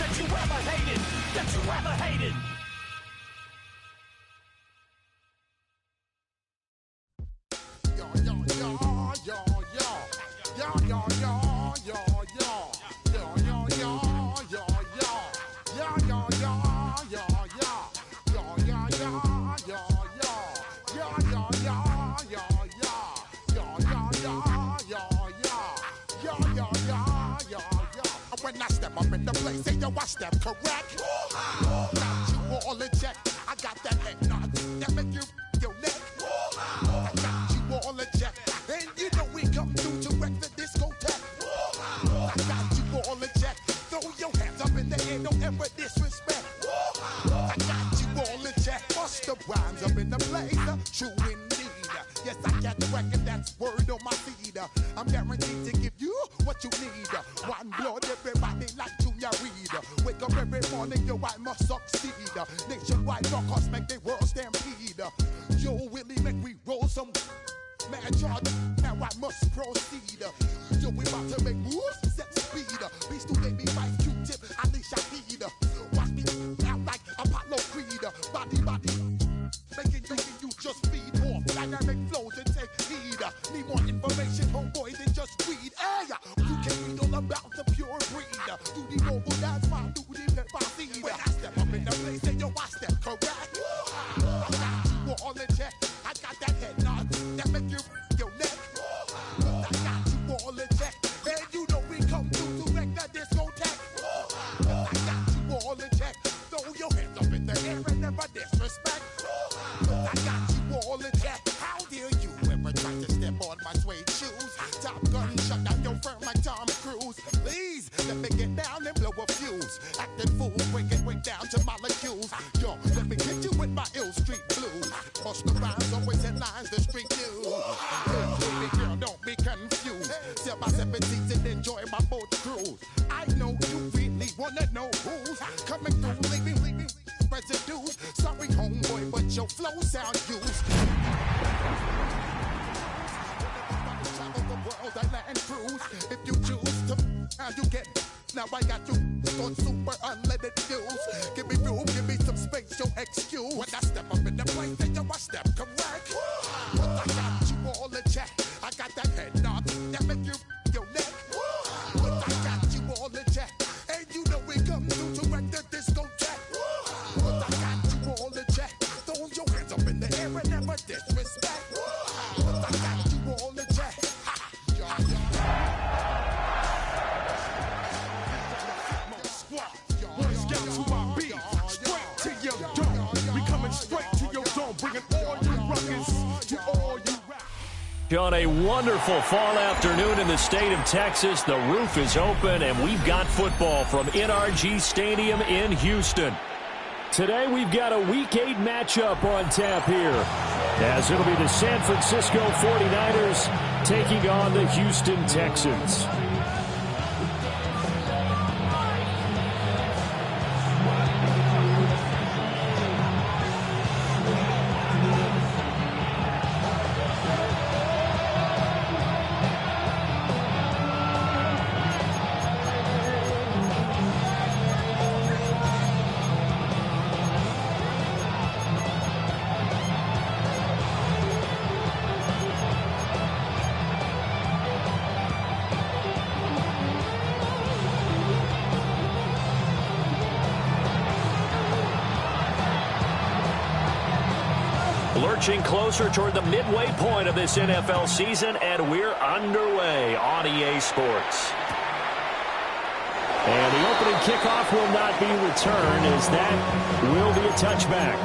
that you ever hated, that you ever hated. When I step up in the place, say yo, I step correct. Got you all in check. I got that head nod that make you your neck. I got you all in check, and you know we come through to wreck the discotheque. I got you all in check. Throw your hands up in the air, don't ever disrespect. I got you all in check. Bust the rhymes up in the blazer, true indeed. Yes, I got the record, that's word on my feed. I'm guaranteed to give you what you need. One blood, everybody like Junior Reed. Wake up every morning, yo, I must succeed. Nationwide rockers make the world stampede. Yo, Willie, make we roll some man charge. Now I must proceed. Yo, we about to make moves, set speed. Beast to make me fight Q-tip, Alicia Heed. Watch me out like Apollo Creed. Body, making you just feed off dynamic flows and take heed. Need more information, homeboy, than just weed. Hey, you can read all about the pure breed. Do the mobile dance, fine, do the left by seed. When I step up in the place, say yo, I step correct. I got you all in check. I got that head nod that make you your neck. I got you all in check, and you know we come through to wreck the discotheque. I got you all in check. Throw your hands up in the air and never disrespect. I got you all in check. How dare you ever try to step on my suede shoes? Top Gun shut down your firm like Tom Cruise. Please let me get down and blow a fuse. Acting fool, break down to molecules. Yo, let me hit you with my ill street blues. Bust the rhymes, always in lines, the street news. Baby girl, don't be confused. Sell my 17s and enjoy my boat cruise. I know you really wanna know who's coming through, leaving residues. Sorry, homeboy, but your flow sound used. Travel the world, I land cruise. If you choose to, how you get. Now I got you on super unleaded fuels. Give me room, give me some space, your excuse. When I step up in the place, then yo, I step correct. But I got you all in check. I got that head nod that make you your neck. But I got you all in check, and you know we come through to wreck the discotheque. But I got you all in check. Throw your hands up in the air and never disrespect. But I got you all in check. On a wonderful fall afternoon in the state of Texas, the roof is open and we've got football from NRG Stadium in Houston. Today we've got a Week 8 matchup on tap here, as it'll be the San Francisco 49ers taking on the Houston Texans. Lurching closer toward the midway point of this NFL season, and we're underway on EA Sports. And the opening kickoff will not be returned, as that will be a touchback.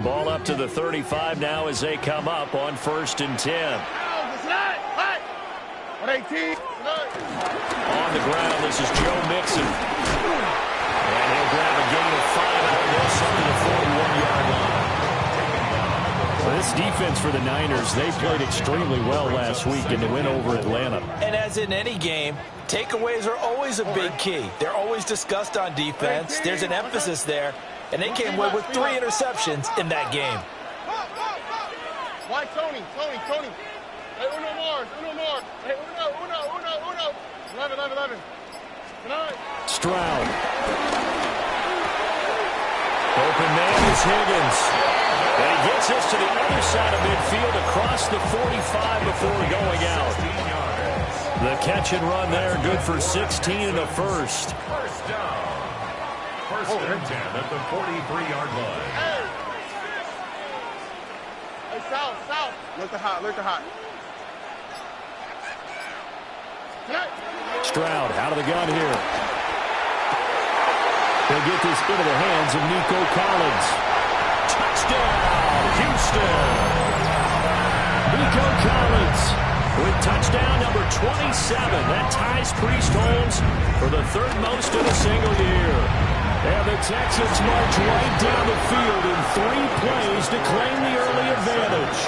Ball up to the 35 now as they come up on 1st and 10. On the ground, this is Joe Mixon. And he'll grab a gain of 5 out of this up to the 41-yard line. Well, this defense for the Niners, they played extremely well last week in the win over Atlanta. And as in any game, takeaways are always a big key. They're always discussed on defense. There's an emphasis there. And they came away with 3 interceptions in that game. Why Tony? Hey, uno more. Hey, uno. 11. Stroud. Open man is Higgins. And he gets us to the other side of midfield across the 45 before going out. The catch and run there, good for 16 and a first. First down. First and 10 at the 43-yard line. Hey, south. Look the hot. Stroud out of the gun here. They'll get this into the hands of Nico Collins. Touchdown, Houston. Nico Collins with touchdown number 27. That ties Priest Holmes for the 3rd most in a single year. And the Texans march right down the field in 3 plays to claim the early advantage.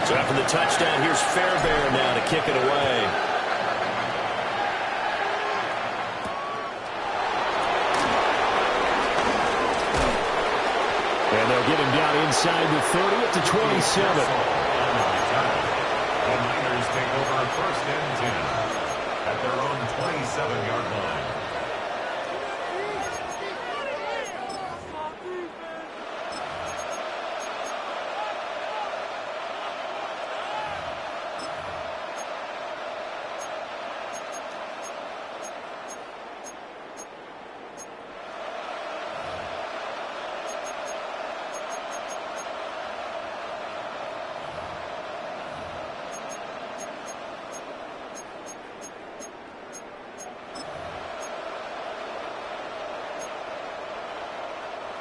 So after the touchdown, here's Fairbairn now to kick it away. And they'll get him down inside the 30 at the 27. The Niners take over first and 10 at their own 27-yard line.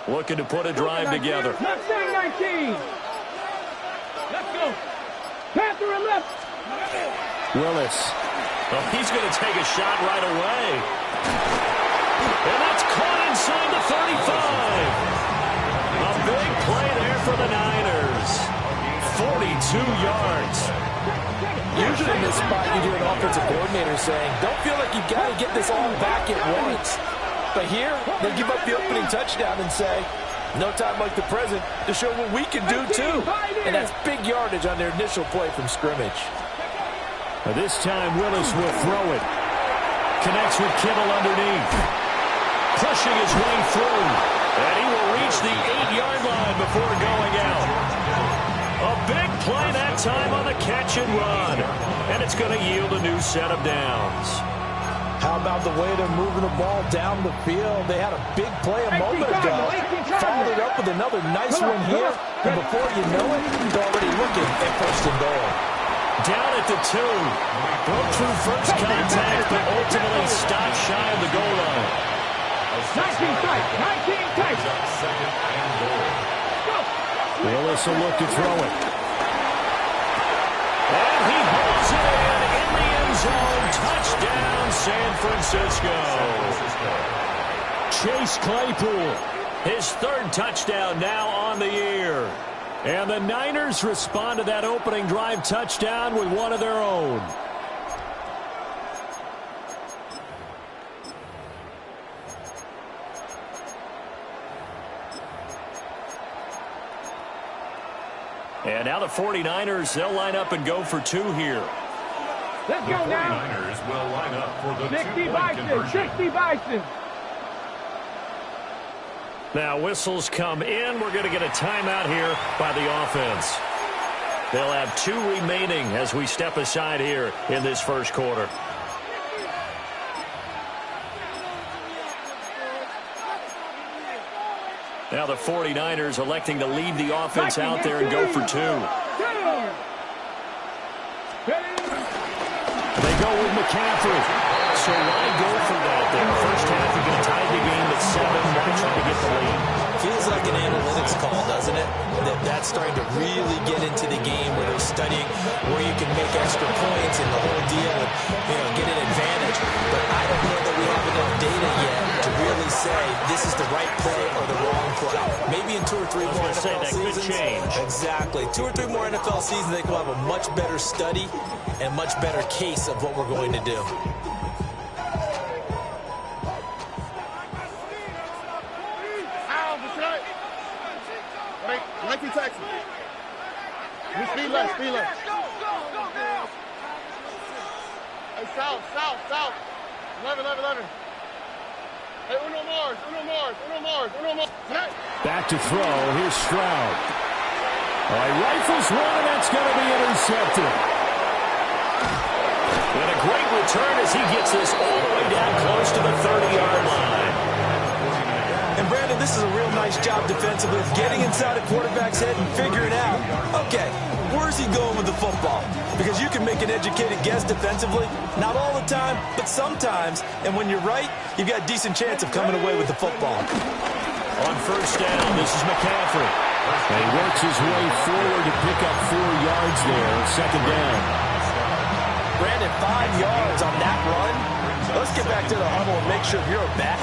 Looking to put a drive together. Left side 19. Let's go. Panther and left. Willis. Oh, he's going to take a shot right away. And that's caught inside the 35. A big play there for the Niners. 42 yards. Usually in this spot, you hear an offensive coordinator saying, don't feel like you've got to get this all back at once. But here, they give up the opening touchdown and say, no time like the present to show what we can do too. And that's big yardage on their initial play from scrimmage. Now this time, Willis will throw it. Connects with Kittle underneath. Pushing his way through. And he will reach the 8-yard line before going out. A big play that time on the catch and run. And it's going to yield a new set of downs. How about the way they're moving the ball down the field? They had a big play a moment ago. Followed it up with another nice one here. And before you know it, they're already looking at first and goal. Down at the 2. Broke through first contact, but ultimately stopped shy of the goal line. 19 tight. Second and goal. Willis will look to throw it. And he holds it in the end zone. Touchdown, San Francisco. Chase Claypool, his 3rd touchdown now on the year. And the Niners respond to that opening drive touchdown with one of their own. And now the 49ers, they'll line up and go for 2 here. Let's go now. 49ers will line up for the 60 2-point Bison. conversion. 60 Bison. Now whistles come in. We're going to get a timeout here by the offense. They'll have 2 remaining as we step aside here in this first quarter. Now the 49ers electing to leave the offense out there and go for 2. They go with McCaffrey. So why go for that there? First half, you're going to tie the game at 7. Why try to get the lead? Feels like an analytics call, doesn't it? That's starting to really get into the game where they're studying where you can make extra points and the whole deal and, get an advantage. But I don't know that we have enough data yet to really say this is the right play or the wrong play. Maybe in 2 or 3 more NFL seasons. Could change. Exactly. 2 or 3 more NFL seasons, they will have a much better study and much better case of what we're going to do. Like you Texas. Speed left, speed left. Hey, south. 11. Hey, uno more. Back to throw. Here's Stroud. All right, rifles one, and that's going to be intercepted. And a great return as he gets this all the way down close to the 30-yard line. And Brandon, this is a real nice job defensively, getting inside a quarterback's head and figuring out, okay, where's he going with the football? Because you can make an educated guess defensively, not all the time, but sometimes. And when you're right, you've got a decent chance of coming away with the football. On first down, this is McCaffrey. And he works his way forward to pick up 4 yards there, second down. Brandon, 5 yards on that run. Let's get back to the huddle and make sure you're back.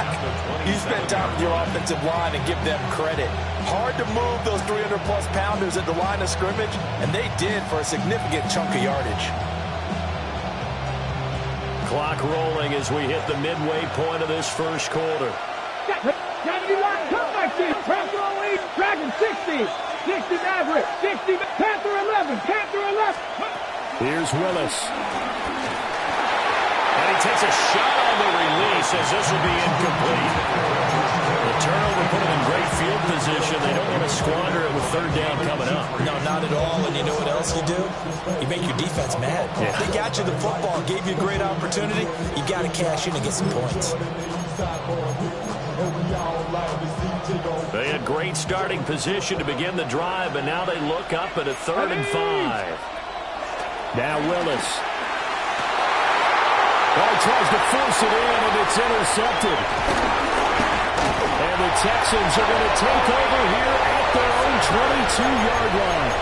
You spend time with your offensive line and give them credit. Hard to move those 300-plus pounders at the line of scrimmage, and they did for a significant chunk of yardage. Clock rolling as we hit the midway point of this first quarter. Dragon 60 Maverick, 60 Panther 11. Here's Willis. And he takes a shot on the release as this will be incomplete. The turnover put him in great field position. They don't want to squander it with third down coming up. No, not at all. And you know what else you do? You make your defense mad. Yeah. They got you the football, gave you a great opportunity. You got to cash in and get some points. They had great starting position to begin the drive, but now they look up at a 3rd and 5. Now Willis. Well, he tries to force it in, and it's intercepted. And the Texans are going to take over here at their own 22-yard line.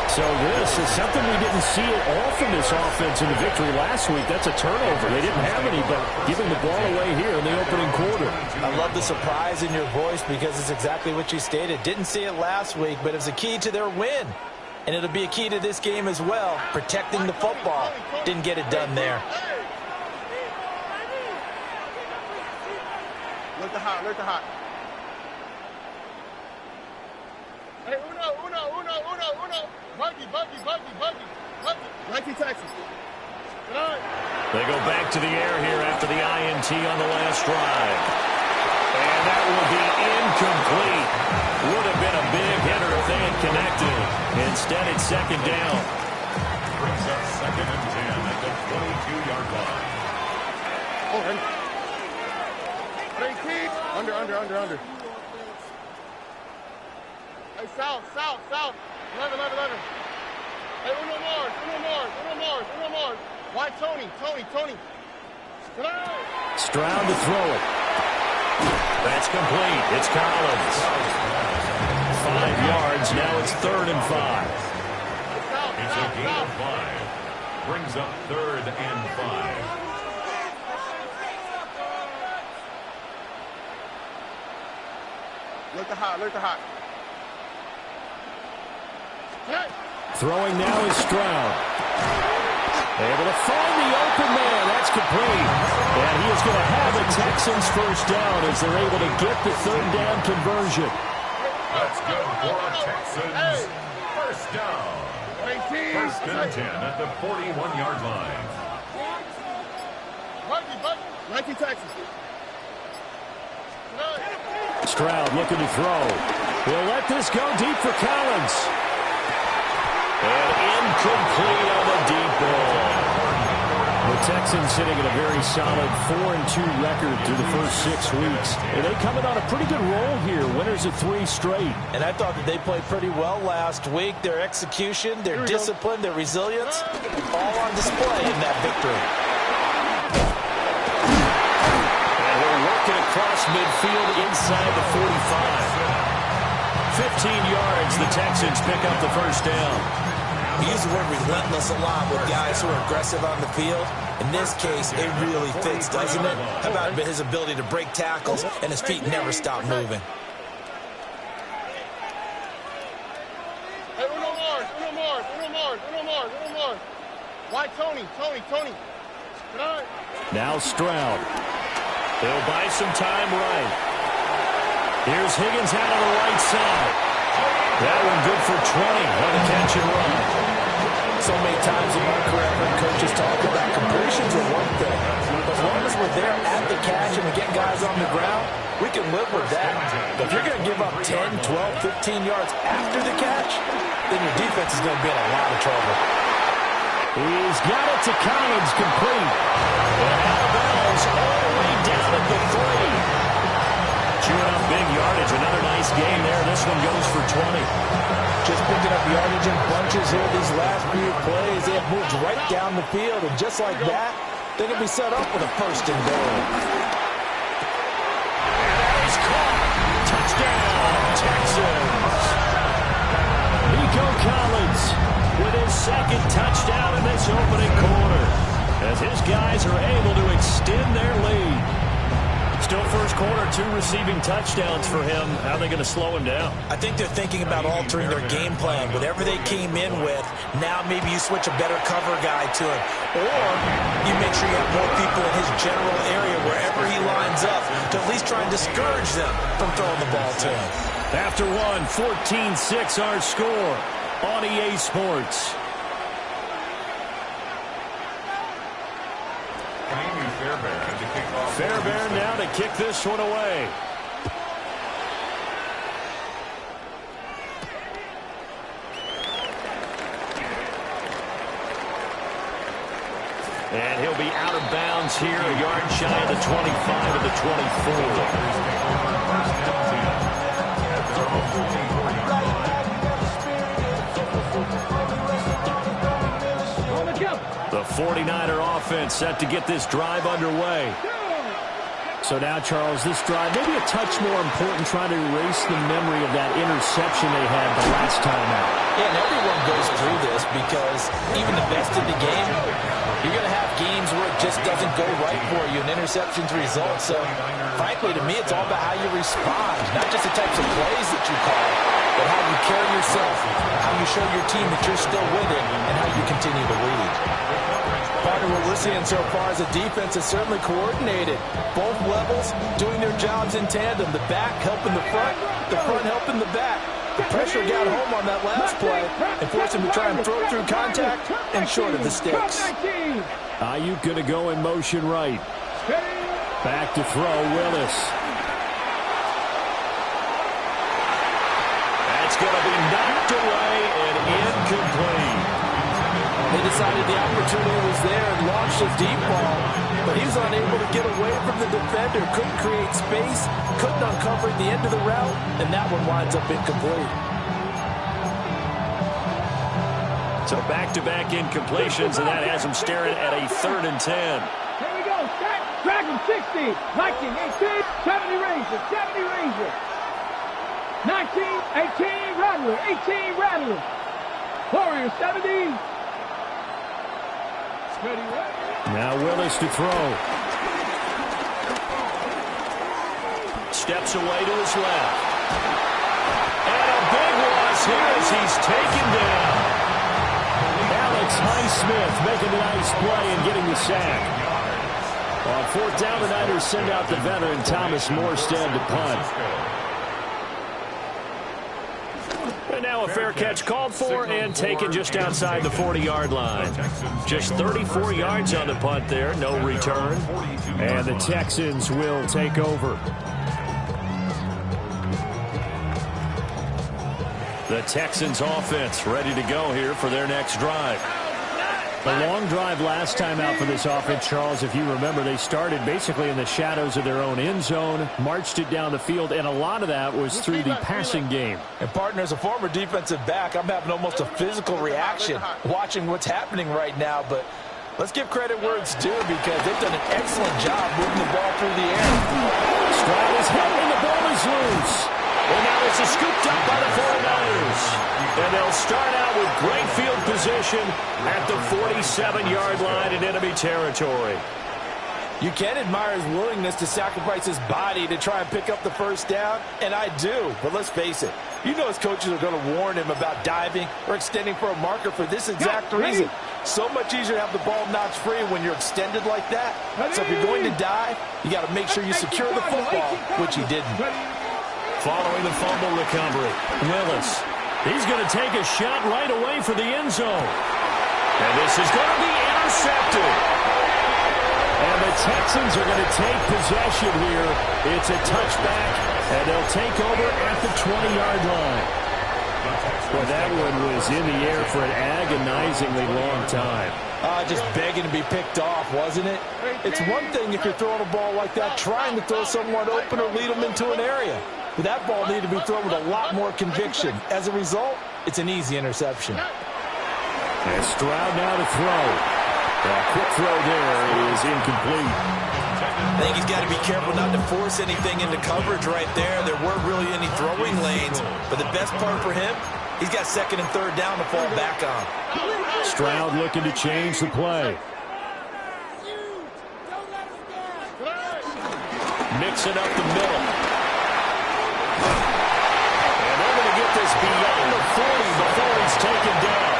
So this is something we didn't see at all from this offense in the victory last week. That's a turnover. They didn't have any, but giving the ball away here in the opening quarter. I love the surprise in your voice because it's exactly what you stated. Didn't see it last week, but it's a key to their win. And it'll be a key to this game as well, protecting the football. Didn't get it done there. Look the hot. Hey, uno. Buggy. Like you Texas. They go back to the air here after the INT on the last drive. And that will be incomplete. Would have been a big hitter if they had connected. Instead, it's second down. Brings up 2nd and 10 at the 22-yard line. Under. Hey, south. 11. Hey, uno more. Why Tony? Stroud to throw it. That's complete. It's Collins. 5 yards. Now it's 3rd and 5. It's a gain of 5. Brings up 3rd and 5. Look the hot. Throwing now is Stroud. Able to find the open man. That's complete. And he is going to have a Texans first down as they're able to get the 3rd down conversion. That's good for Texans. First down. 1st and 10 at the 41-yard line. Like you Texas. Stroud looking to throw. He'll let this go deep for Collins. And incomplete on the deep ball. The Texans sitting at a very solid 4-2 record through the first 6 weeks. And they coming on a pretty good roll here. Winners of 3 straight. And I thought that they played pretty well last week. Their execution, their discipline, their resilience, all on display in that victory. And we're working across midfield inside the 45. 15 yards, the Texans pick up the first down. We use the word relentless a lot with guys who are aggressive on the field. In this case, it really fits, doesn't it? How about his ability to break tackles and his feet never stop moving? Hey, uno more. Why, Tony? Now Stroud. He'll buy some time right. Here's Higgins out on the right side. That one good for 20 on the catch and run. So many times in my career, when coaches talk about completions are one thing. But as long as we're there at the catch and we get guys on the ground, we can live with that. But if you're going to give up 10, 12, 15 yards after the catch, then your defense is going to be in a lot of trouble. He's got it to Collins, complete. And out of bounds all the way down at the 3. Chewing up big yardage. Another nice game there. This one goes for 20. Just picking up yardage in bunches here these last few plays. They have moved right down the field. And just like that, they're going to be set up with a first and goal. And that is caught. Touchdown, Texans. Nico Collins with his second touchdown in this opening quarter, as his guys are able to extend their lead. Still first quarter, 2 receiving touchdowns for him. How are they going to slow him down? I think they're thinking about altering their game plan. Whatever they came in with, now maybe you switch a better cover guy to him. Or you make sure you have more people in his general area wherever he lines up to at least try and discourage them from throwing the ball to him. After one, 14-6 our score on EA Sports. Fairbairn now to kick this one away. And he'll be out of bounds here, a yard shy of the 25 of the 24. The 49er offense set to get this drive underway. So now, Charles, this drive, maybe a touch more important, trying to erase the memory of that interception they had the last time out. Yeah, and everyone goes through this because even the best in the game, you're going to have games where it just doesn't go right for you, and interceptions result. So, frankly, to me, it's all about how you respond, not just the types of plays that you call, but how you carry yourself, how you show your team that you're still with it, and how you continue to lead. Partner, what we're seeing so far as a defense is certainly coordinated. Both levels doing their jobs in tandem. The back helping the front helping the back. The pressure got home on that last play and forced him to try and throw through contact and short of the sticks. Ayuk going to go in motion right. Back to throw, Willis. That's going to be knocked away and incomplete. They decided the opportunity was there and launched a deep ball, but he was unable to get away from the defender, couldn't create space, couldn't uncover at the end of the route, and that one winds up incomplete. So back-to-back incompletions, and that has him staring at a 3rd and 10. Here we go. Drag him 60, 19, 18, 70 Ranger, 70 Ranger. 19, 18, Rattler, 18, Rattler. Warrior, 70. Now Willis to throw. Steps away to his left. And a big loss here as he's taken down. Alex Highsmith making a nice play and getting the sack. On 4th down, the Niners send out the veteran Thomas Morstead to punt. And now a fair catch called for and taken just outside the 40-yard line. Just 34 yards on the punt there, no return. And the Texans will take over. The Texans offense ready to go here for their next drive. A long drive last time out for this offense, Charles. If you remember, they started basically in the shadows of their own end zone, marched it down the field, and a lot of that was through the passing game. And, partner, as a former defensive back, I'm having almost a physical reaction watching what's happening right now. But let's give credit where it's due because they've done an excellent job moving the ball through the air. Stroud is hit, and the ball is loose. And now it's scooped up by the 49ers. And they'll start out with great field position. possession at the 47-yard line in enemy territory. You can admire his willingness to sacrifice his body to try and pick up the first down, and I do. But let's face it, you know his coaches are going to warn him about diving or extending for a marker for this exact reason. So much easier to have the ball notched free when you're extended like that. So if you're going to dive, you got to make sure you secure the football, which he didn't. Following the fumble recovery, Willis. He's going to take a shot right away for the end zone. And this is going to be intercepted. And the Texans are going to take possession here. It's a touchback, and they'll take over at the 20-yard line. Well, that one was in the air for an agonizingly long time. Just begging to be picked off, wasn't it? It's one thing if you're throwing a ball like that, trying to throw someone open or lead them into an area. But that ball needed to be thrown with a lot more conviction. As a result, it's an easy interception. And Stroud now to throw. A quick throw there is incomplete. I think he's got to be careful not to force anything into coverage right there. There weren't really any throwing lanes. But the best part for him, he's got second and third down to fall back on. Stroud looking to change the play. Mixing up the middle. And they're going to get this beyond the 40 before he's taken down.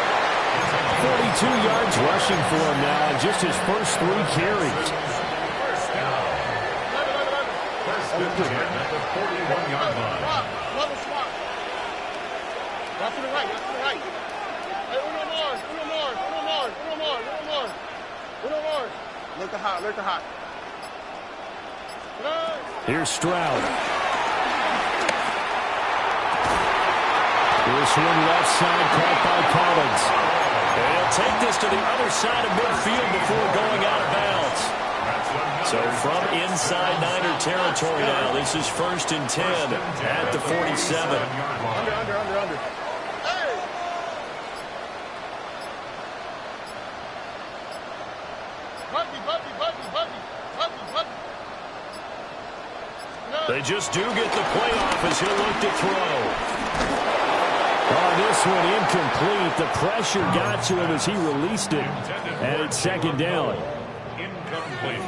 42 yards rushing for him now on just his first 3 carries. First down. First and 10 at the 41-yard line. Level swap. That's to the right. That's to the right. Hey, Uno Mars. Look at hot. Here's Stroud. This one left side caught by Collins. They'll take this to the other side of midfield before going out of bounds. So from inside Niner territory now, this is 1st and 10 at the 47. Under. Hey! Buggy. They just do get the play off as he'll look to throw. Oh, this one incomplete. The pressure got to him as he released it. And it's 2nd down. Incomplete.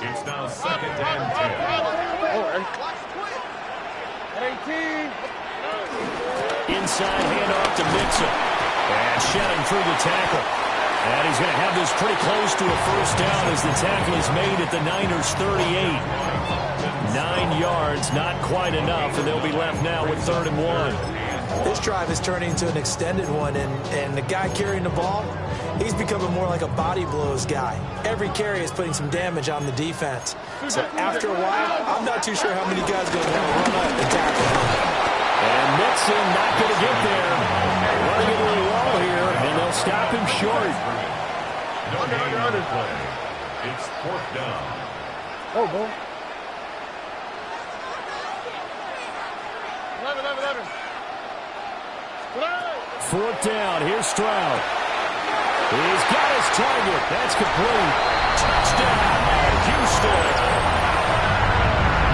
It's now 2nd and 10. 18. Inside handoff to Mixon. And shedding through the tackle. And he's going to have this pretty close to a first down as the tackle is made at the Niners' 38. 9 yards, not quite enough, and they'll be left now with 3rd and 1. This drive is turning into an extended one, and the guy carrying the ball, he's becoming more like a body blows guy. Every carry is putting some damage on the defense. So after a while, I'm not too sure how many guys are going to want to run up and tackle him. And Mixon not going to get there. Running it really well here, and they'll stop him short. Under play. It's 4th down. Oh, boy. 11. 4th down. Here's Stroud. He's got his target. That's complete. Touchdown, Houston.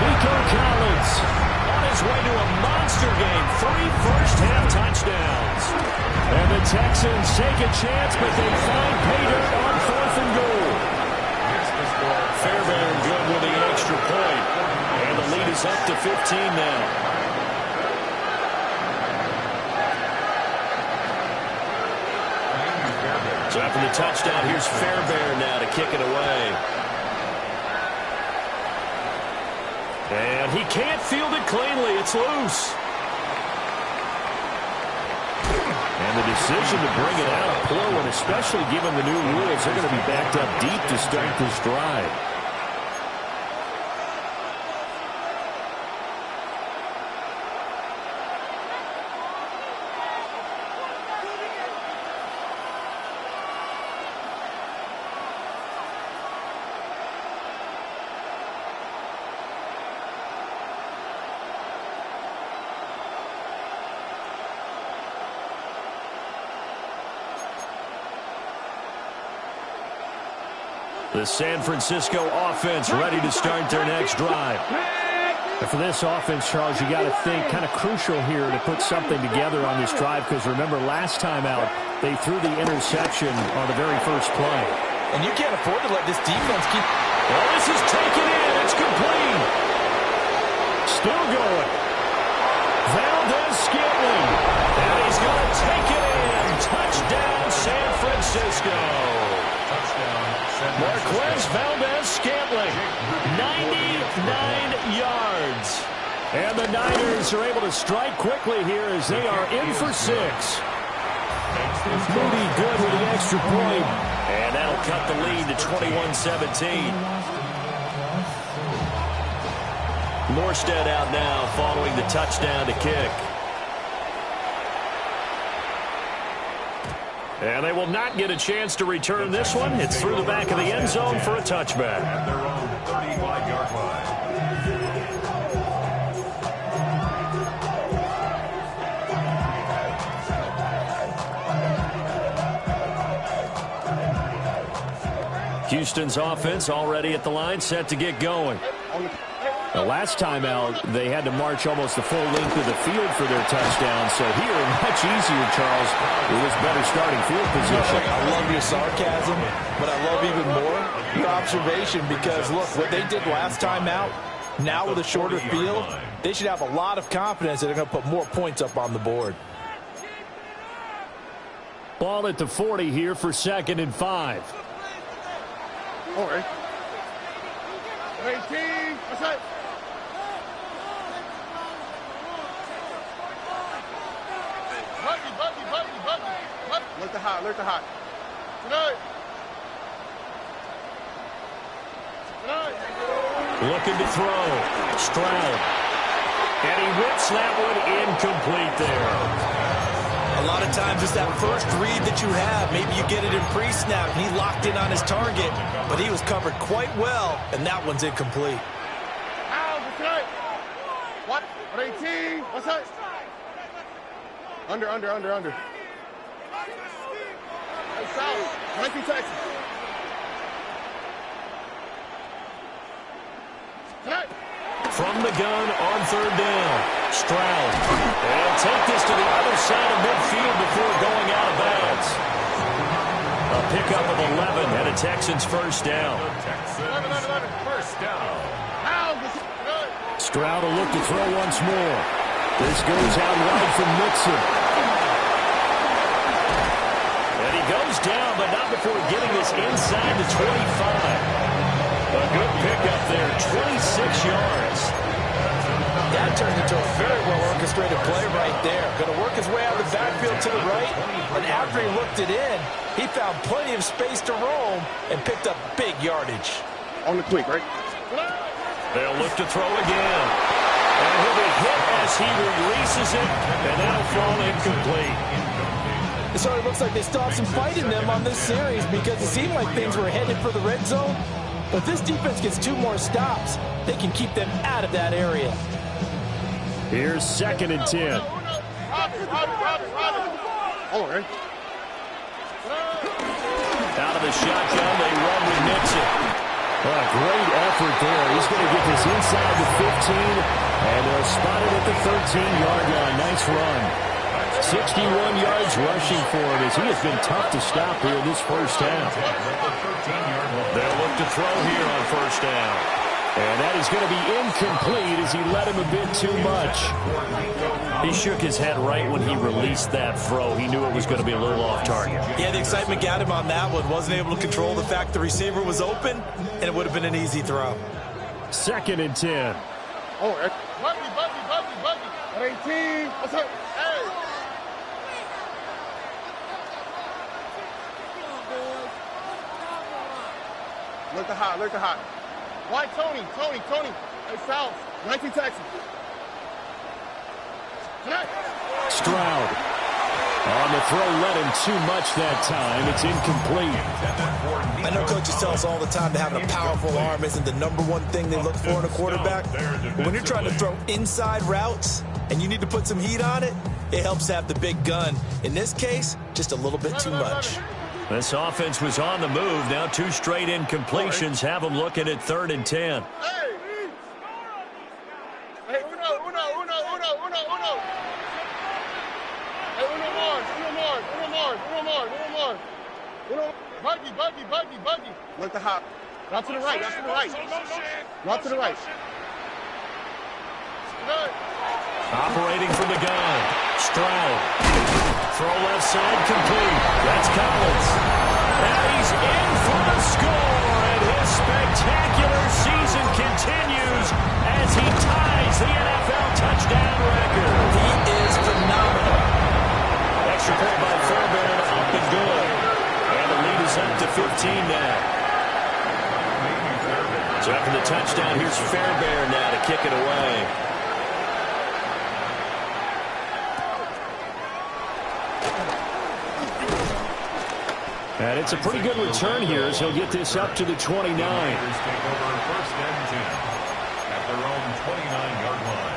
Nico Collins on his way to a monster game. 3 first-half touchdowns. And the Texans take a chance, but they find pay dirt on 4th and goal. Fairbairn good with the extra point. And the lead is up to 15 now. So after the touchdown, here's Fairbairn now to kick it away. And he can't field it cleanly. It's loose. And the decision to bring it out, a poor one, especially given the new rules. They're going to be backed up deep to start this drive. The San Francisco offense ready to start their next drive. And for this offense, Charles, you got to think kind of crucial here to put something together on this drive, because remember last time out they threw the interception on the very first play. And you can't afford to let this defense keep... Well, this is taken in. It's complete. Still going. Valdez-Scantling. And he's going to take it in. Touchdown, San Francisco. Marquez Valdez-Scantling. 99 yards. And the Niners are able to strike quickly here as they are in for 6. Moody good with an extra point. And that'll cut the lead to 21-17. Morstead out now following the touchdown to kick. And they will not get a chance to return this one. It's through the back of the end zone for a touchback. At their own 35-yard line. Houston's offense already at the line, set to get going. The last time out, they had to march almost the full length of the field for their touchdown. So here, much easier, Charles, with this better starting field position. I love your sarcasm, but I love even more your observation, because, look, what they did last time out, now with a shorter field, they should have a lot of confidence that they're going to put more points up on the board. Ball at the 40 here for 2nd and 5. All right. 18. What's that? Buggy. Look the hot. Tonight. Looking to throw. Stroud. And he whips that one incomplete there. A lot of times it's that first read that you have. Maybe you get it in pre-snap, and he locked in on his target, but he was covered quite well, and that one's incomplete. What? 18. What's that? Under. Hey, South. 19 Texas. Tonight. From the gun on 3rd down. Stroud. They'll take this to the other side of midfield before going out of bounds. A pickup of 11 and a Texans first down. First down. Stroud will look to throw once more. This goes out wide from Mixon. And he goes down, but not before getting this inside the 25. A good pickup there, 26 yards. That turned into a very well-orchestrated play right there. Going to work his way out of the backfield to the right, and after he looked it in, he found plenty of space to roam and picked up big yardage. On the quick, right? They'll look to throw again. And he'll be hit as he releases it, and that'll fall incomplete. So it looks like they still have some fight in them on this series, because it seemed like things were headed for the red zone. But if this defense gets 2 more stops, they can keep them out of that area. Here's 2nd and 10. All right. Out of the shotgun, they run with Mixon. What a great effort there. He's going to get this inside the 15, and they'll spot it at the 13-yard line. Nice run. 61 yards rushing for him, as he has been tough to stop here in this first half. They'll look to throw here on first down. And that is going to be incomplete as he let him a bit too much. He shook his head right when he released that throw. He knew it was going to be a little off target. Yeah, the excitement got him on that one. Wasn't able to control the fact the receiver was open, and it would have been an easy throw. 2nd and 10. Oh, Buggy. 18. What's up? Hey. Look the hot. Why Tony? Hey, South. 19 Texas. Tonight. Stroud. On the throw, let him too much that time. It's incomplete. I know coaches tell us all the time that having a powerful arm isn't the #1 thing they look for in a quarterback. But when you're trying to throw inside routes and you need to put some heat on it, it helps to have the big gun. In this case, just a little bit too much. This offense was on the move. Now 2 straight incompletions have them looking at 3rd and 10. Buggy. Look to hop. Route to the right. Route to the right. Route to the right. Good. Operating from the gun. Stroud. Throw left side complete. That's Collins. And he's in for the score. And his spectacular season continues as he ties the NFL touchdown record. He is phenomenal. Extra point by Fairbairn, up and good. And the lead is up to 15 now. So after the touchdown, here's Fairbairn now to kick it away. And it's a pretty good return here as he'll get this up to the 29. Take over first and 10 at their own 29-yard line.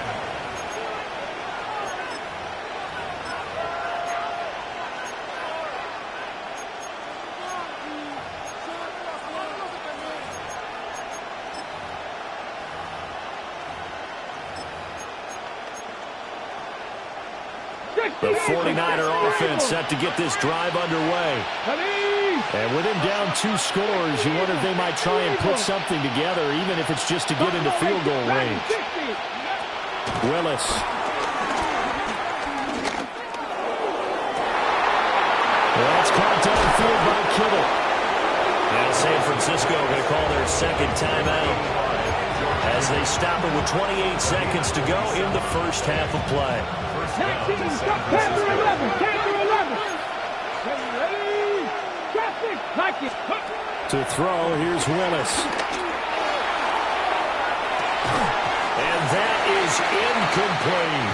The 49er offense set to get this drive underway. And with him down 2 scores, you wonder if they might try and put something together, even if it's just to get into field goal range. Willis. Well, it's caught downfield by Kittle. And San Francisco going to call their second timeout as they stop it with 28 seconds to go in the first half of play. 19, Panther 11, Panther 11. Ready, traffic, like it. To throw, here's Willis. And that is incomplete.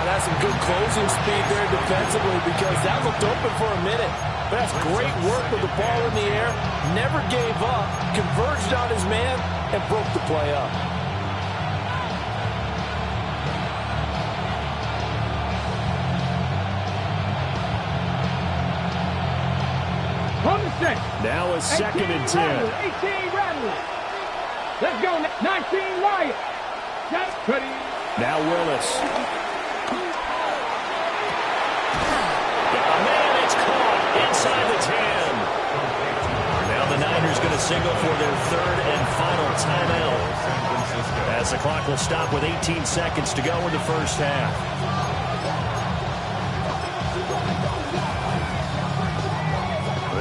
That's some good closing speed there defensively because that looked open for a minute. That's great work with the ball in the air. Never gave up, converged on his man, and broke the play up. Now a second and 10. 18 Rattler. Let's go. 19 Wyatt. Ready. Now Willis. Oh, man, it's caught inside the 10. Now the Niners going to signal for their third and final timeout as the clock will stop with 18 seconds to go in the first half.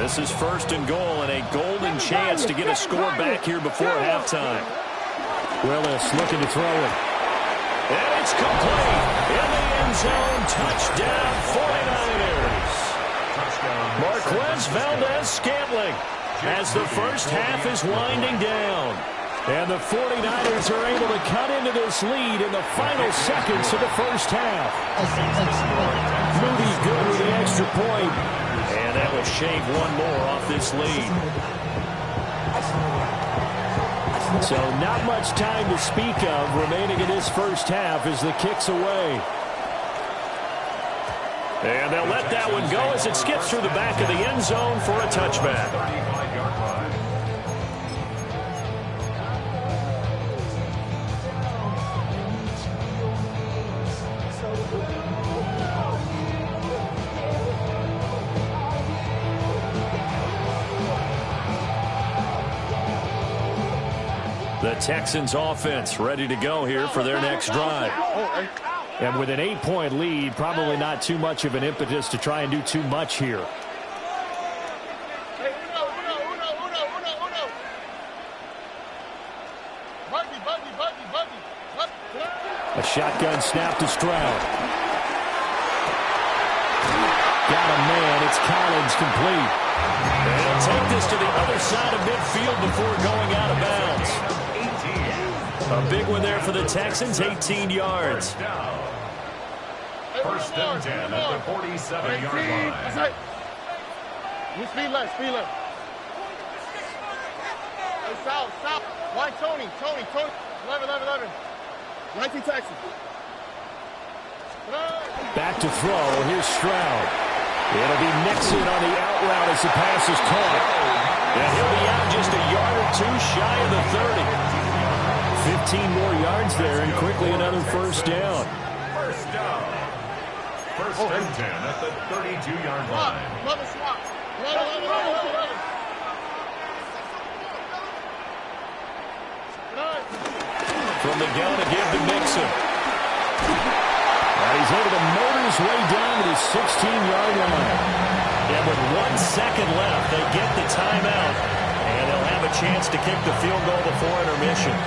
This is first and goal and a golden chance to get a score back here before halftime. Willis looking to throw it. And it's complete. In the end zone. Touchdown 49ers. Marquez Valdez-Scantling as the first half is winding down. And the 49ers are able to cut into this lead in the final seconds of the first half. Moody good with the extra point. And that will shave one more off this lead. So not much time to speak of remaining in this first half as the kick's away. And they'll let that one go as it skips through the back of the end zone for a touchback. 35-yard line. The Texans offense ready to go here for their next drive. And with an 8-point lead, probably not too much of an impetus to try and do too much here. A shotgun snap to Stroud. Got a man. It's Collins complete. And he'll take this to the other side of midfield before going out of bounds. A big one there for the Texans, 18 yards. First and 10 at the 47-yard line. Speed left. Hey, South. Why Tony? 11. 19 Texans. Back to throw. Here's Stroud. It'll be Nixon on the out route as the pass is caught. And he'll be out just a yard or two shy of the 30. 15 more yards there and quickly another first down. First down. First and 10 at the 32-yard line. Mother swap. From the gun to give to Mixon. And he's able to motor his way down to the 16-yard line. And with 1 second left, they get the timeout. And they'll have a chance to kick the field goal before intermission.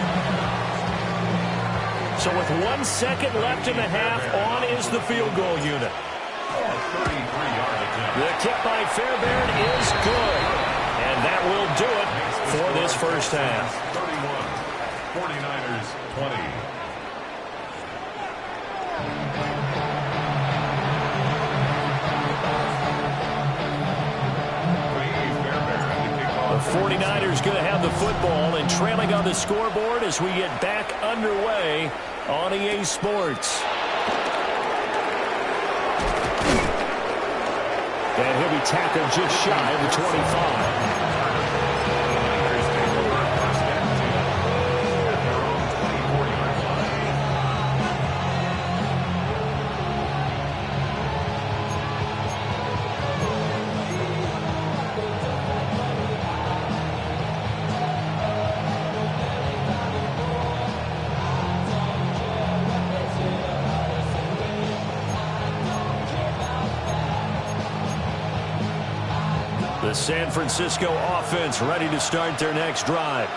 So with 1 second left in the half, on is the field goal unit. The kick by Fairbairn is good. And that will do it for this first half. 49ers 20. The 49ers going to have the football and trailing on the scoreboard as we get back underway on EA Sports. And he'll be tackled just shy of the 25. The San Francisco offense ready to start their next drive.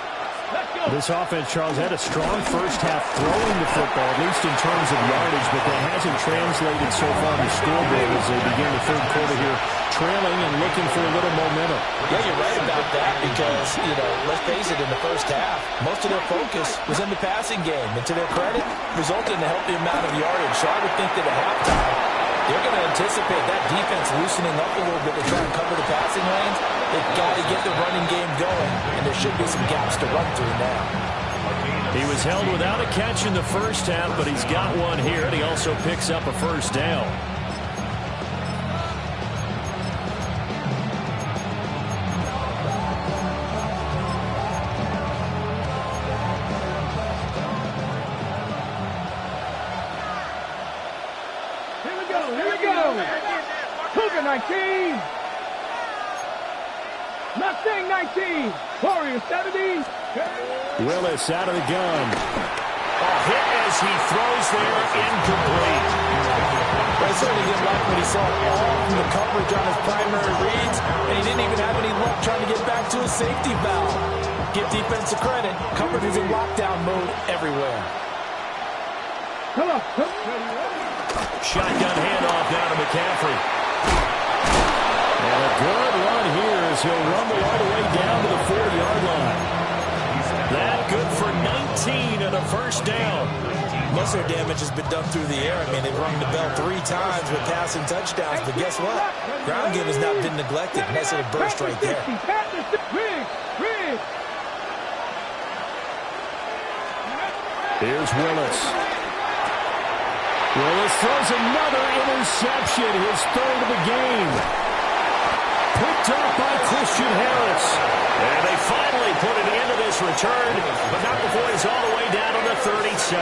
This offense, Charles, had a strong first half throwing the football, at least in terms of yardage, but that hasn't translated so far to scoreboard as they begin the third quarter here, trailing and looking for a little momentum. Yeah, you're right about that because, let's face it, in the first half, most of their focus was in the passing game. And to their credit, resulted in a healthy amount of yardage. So I would think that at halftime, they're going to anticipate that defense loosening up a little bit to try and cover the passing lanes. They've got to get the running game going, and there should be some gaps to run through now. He was held without a catch in the first half, but he's got one here, and he also picks up a first down. Here we go. Cougar 19. Mustang 19. Warrior 70. Willis out of the gun. A hit as he throws there, incomplete. I certainly didn't like what he saw all from the coverage on his primary reads, and he didn't even have any luck trying to get back to his safety valve. Give defensive credit. Coverage is in lockdown mode everywhere. Come on. Shotgun handoff down to McCaffrey. And a good run here as he'll rumble all the way down to the 40-yard line. That good for 19 and a first down. Most of their damage has been done through the air. I mean, they've rung the bell 3 times with passing touchdowns, but guess what? Ground game has not been neglected. Nice little burst right there. Here's Willis. Willis throws another interception, his third of the game. Picked up by Christian Harris. And they finally put an end to this return, but not before he's all the way down to the 37.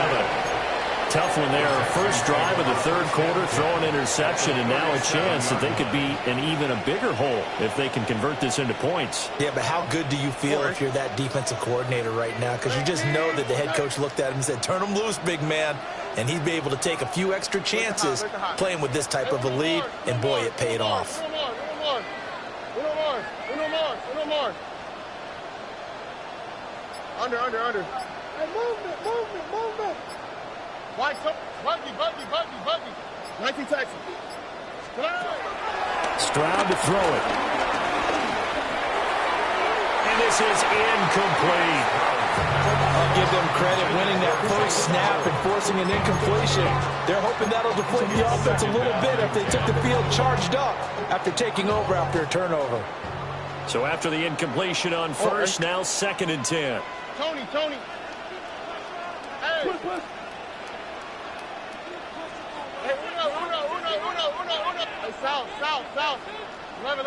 Tough one there. First drive of the third quarter, throw an interception, and now a chance that they could be in even a bigger hole if they can convert this into points. Yeah, but how good do you feel if you're that defensive coordinator right now? Because you just know that the head coach looked at him and said, turn him loose, big man. And he'd be able to take a few extra chances playing with this type of a lead, and boy, it paid off. Uno more. Under. Hey, movement. White, Buggy. 19 Texas. Stroud to throw it. And this is incomplete. I'll give them credit winning that first snap and forcing an incompletion. They're hoping that'll deflate the offense a little bit if they took the field charged up after taking over after a turnover. So after the incompletion on first, now 2nd and 10. Tony. Hey. Hey, uno. Hey, south. 11.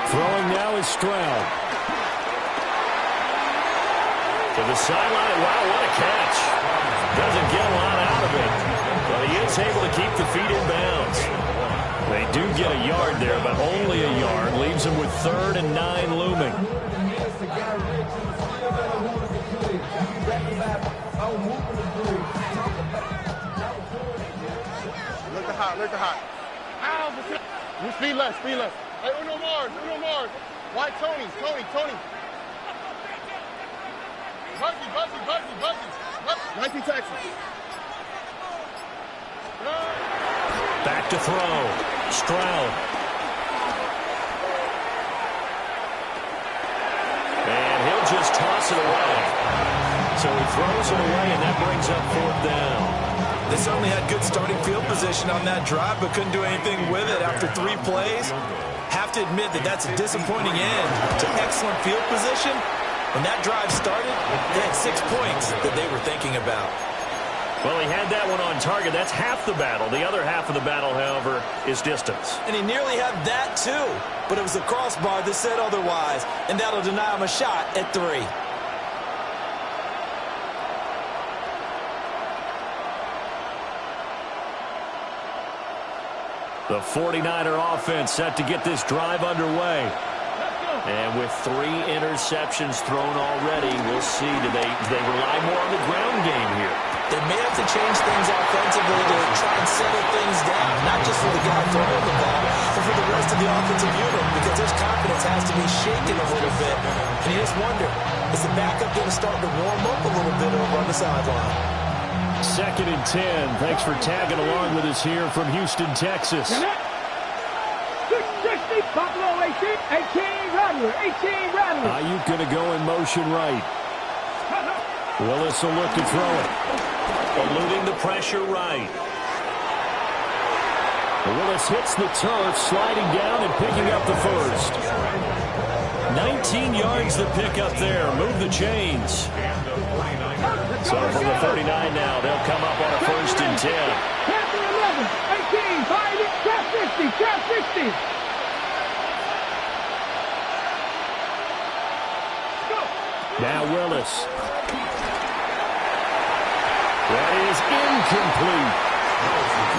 Throwing now is Stroud. To the sideline. Wow, what a catch. Doesn't get a lot out of it. But he is is able to keep the feet in bounds. They do get a yard there, but only a yard. Leaves them with 3rd and 9 looming. Look at hot. Ow, speed less. Hey, Uno Mars. Why Tony? Buzzy. 19 Texas. Back to throw. Stroud. And he'll just toss it away. So he throws it away, and that brings up 4th down. They certainly had good starting field position on that drive, but couldn't do anything with it after 3 plays. Have to admit that that's a disappointing end to excellent field position. When that drive started, they had 6 points that they were thinking about. Well, he had that one on target. That's half the battle. The other half of the battle, however, is distance. And he nearly had that, too. But it was the crossbar that said otherwise, and that'll deny him a shot at 3. The 49er offense set to get this drive underway. And with 3 interceptions thrown already, we'll see. Do they rely more on the ground game here? They may have to change things offensively to try and settle things down, not just for the guy throwing the ball, but for the rest of the offensive unit, because their confidence has to be shaken a little bit. And you just wonder, is the backup going to start to warm up a little bit over on the sideline? 2nd and 10. Thanks for tagging along with us here from Houston, Texas. 60, Buffalo 18 Rattler, 18 Rattler. Ayuk going to go in motion right. Willis will look to throw it. Eluding the pressure right. Willis hits the turf, sliding down and picking up the first. 19 yards to pick up there. Move the chains. So from the 39 now, they'll come up on a 1st and 10. 11, 18, 5, trap 60. Now Willis. That is incomplete.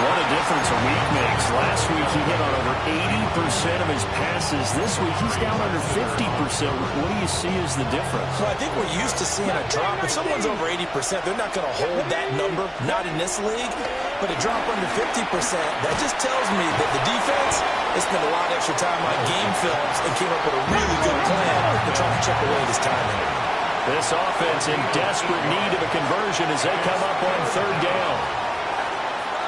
What a difference a week makes. Last week he hit on over 80% of his passes. This week he's down under 50%. What do you see as the difference? Well, I think we're used to seeing a drop. If someone's over 80%, they're not going to hold that number, not in this league. But a drop under 50%, that just tells me that the defense has spent a lot of extra time on game films and came up with a really good plan to try to chip away this timing. This offense in desperate need of a conversion as they come up on 3rd down.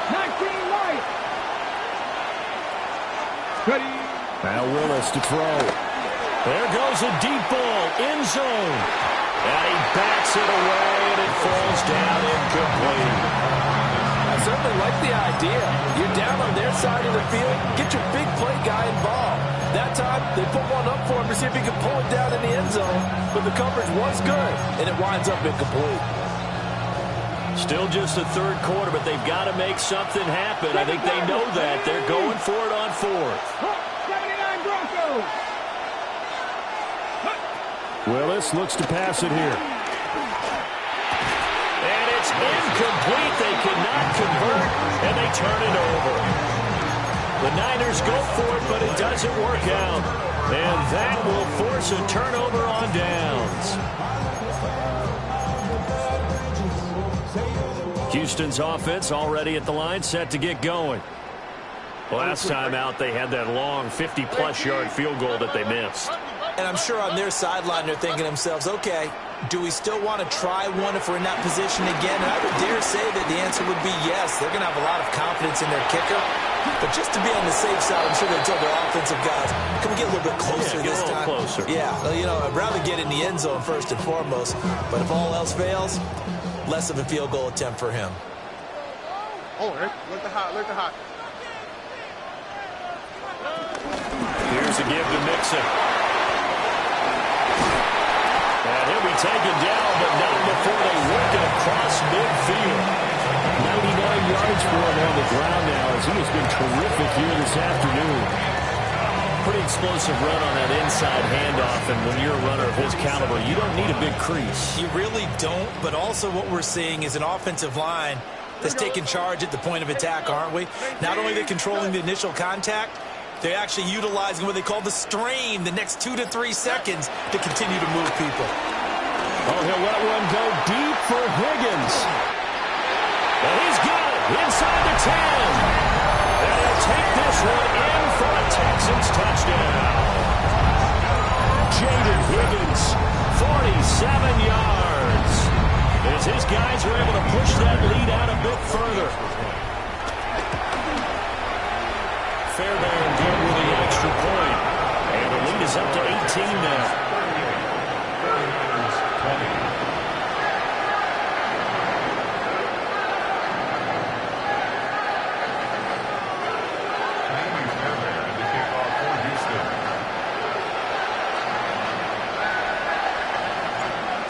19 right. Now Willis to throw. There goes a deep ball, end zone. And he backs it away, and it falls down incomplete. I certainly like the idea. You're down on their side of the field. Get your big play guy involved. That time, they put one up for him to see if he could pull it down in the end zone. But the coverage was good, and it winds up incomplete. Still just the 3rd quarter, but they've got to make something happen. I think they know that. They're going for it on 4th. 79 Broncos. Willis looks to pass it here. And it's incomplete. They cannot convert, and they turn it over. The Niners go for it, but it doesn't work out. And that will force a turnover on downs. Houston's offense already at the line, set to get going. Last time out, they had that long 50-plus yard field goal that they missed. And I'm sure on their sideline they're thinking to themselves, okay, do we still want to try one if we're in that position again? And I would dare say that the answer would be yes. They're going to have a lot of confidence in their kicker. But just to be on the safe side, I'm sure they told their offensive guys, can we get a little bit closer this time? Closer. Yeah, you know, I'd rather get in the end zone first and foremost. But if all else fails, less of a field goal attempt for him. Oh, look at hot. Here's a give to Mixon. And he'll be taken down, but not before they work it across midfield. 99 yards for him on the ground now, as he has been terrific here this afternoon. Pretty explosive run on that inside handoff, and when you're a runner of his caliber, you don't need a big crease. You really don't, but also what we're seeing is an offensive line that's taking charge at the point of attack, aren't we? Not only are they controlling the initial contact, they're actually utilizing what they call the strain, the next 2 to 3 seconds, to continue to move people. Oh, he'll let one go deep for Higgins. And he's got it inside the 10. And he'll take this one in for a Texans touchdown. Jaden Higgins, 47 yards. As his guys are able to push that lead out a bit further. Fairbairn good with the extra point. And the lead is up to 18 now.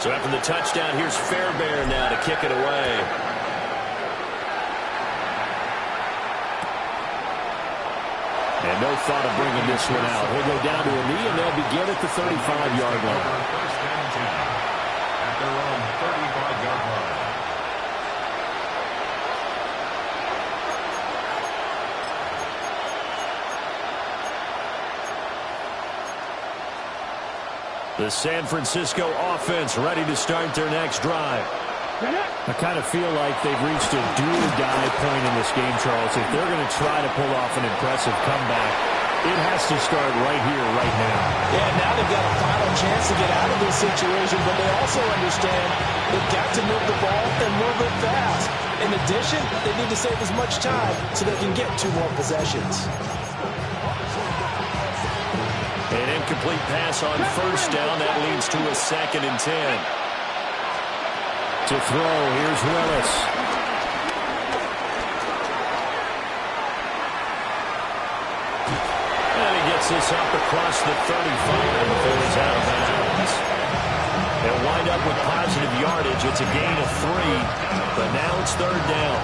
So after the touchdown, here's Fairbairn now to kick it away. And no thought of bringing this one out. He'll go down to a knee, and they'll begin at the 35-yard line. First and 10 at their own 35-yard line. The San Francisco offense ready to start their next drive. I kind of feel like they've reached a do-or-die point in this game, Charles. If they're going to try to pull off an impressive comeback, it has to start right here, right now. Yeah, now they've got a final chance to get out of this situation, but they also understand they've got to move the ball and move it fast. In addition, they need to save as much time so they can get 2 more possessions. An incomplete pass on first down. That leads to a 2nd and 10. To throw, here's Willis. And he gets this up across the 35 before he's out of bounds. They'll wind up with positive yardage. It's a gain of 3, but now it's 3rd down.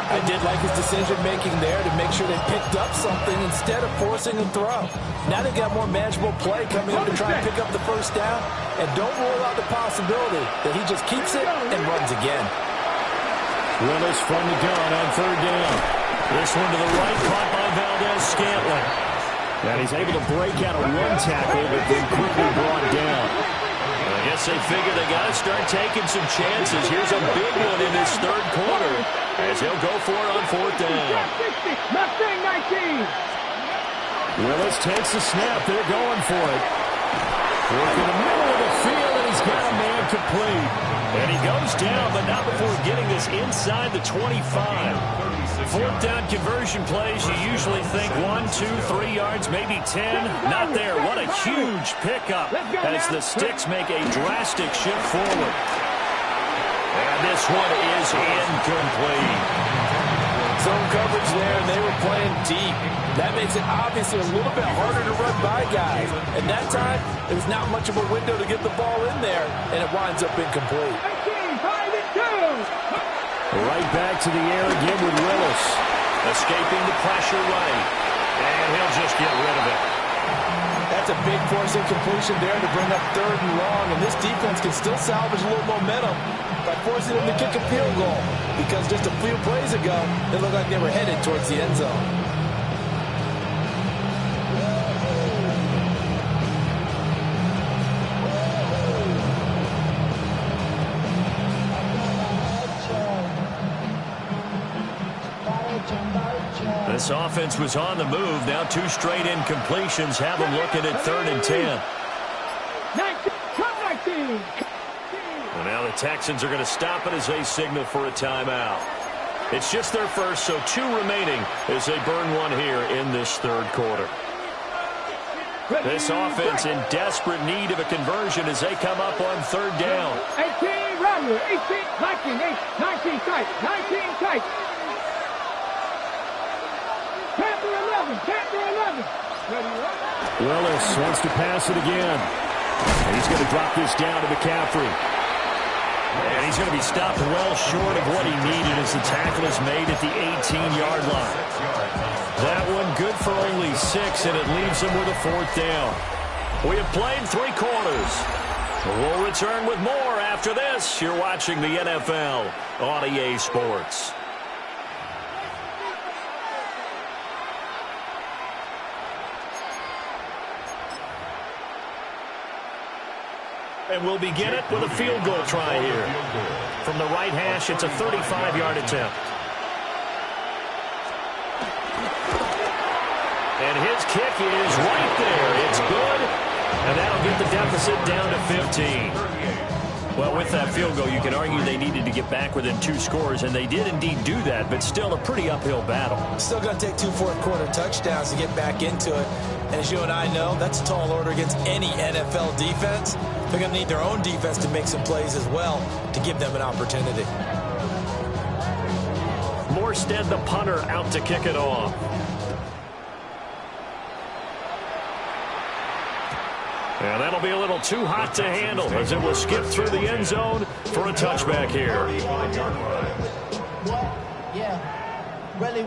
I did like his decision-making there to make sure they picked up something instead of forcing a throw. Now they've got more manageable play coming up to try and pick up the first down. And don't rule out the possibility that he just keeps it and runs again. Willis from the gun on 3rd down. This one to the right, caught by Valdez-Scantling. And he's able to break out a run tackle, but then quickly brought down. I guess they figure they got to start taking some chances. Here's a big one in this 3rd quarter as he'll go for it on 4th down. Mustang 19. Willis takes the snap. They're going for it. Work in the middle of the field, and he's got a man complete. And he goes down, but not before getting this inside the 25. 4th down conversion plays, you usually think 1, 2, 3 yards, maybe 10. Not there. What a huge pickup as the Sticks make a drastic shift forward. And this one is incomplete. Zone coverage there, and they were playing deep. That makes it obviously a little bit harder to run by guys. And that time, there was not much of a window to get the ball in there, and it winds up incomplete. 5 and 2. Right back to the air again with Willis. Escaping the pressure right. And he'll just get rid of it. That's a big force incompletion there to bring up 3rd and long, and this defense can still salvage a little momentum by forcing them to kick a field goal, because just a few plays ago, it looked like they were headed towards the end zone. This offense was on the move. Now 2 straight incompletions have them looking at 3rd and 10. 19. Well, now the Texans are going to stop it as they signal for a timeout. It's just their first, so 2 remaining as they burn one here in this 3rd quarter. This offense in desperate need of a conversion as they come up on 3rd down. 18, Rattler, 18, 19 tight, 19 tight. Panther 11. Willis wants to pass it again. And he's going to drop this down to McCaffrey. And he's going to be stopped well short of what he needed as the tackle is made at the 18-yard line. That one good for only 6, and it leaves him with a 4th down. We have played 3 quarters. We'll return with more after this. You're watching the NFL on EA Sports. And we'll begin it with a field goal try here. From the right hash, it's a 35-yard attempt. And his kick is right there. It's good. And that'll get the deficit down to 15. Well, with that field goal, you can argue they needed to get back within 2 scores, and they did indeed do that, but still a pretty uphill battle. Still going to take 2 fourth-quarter touchdowns to get back into it. And as you and I know, that's a tall order against any NFL defense. They're going to need their own defense to make some plays as well to give them an opportunity. Morstead, the punter, out to kick it off. And that'll be a little too hot to handle as it will skip through the end zone for a touchback here. Yeah, really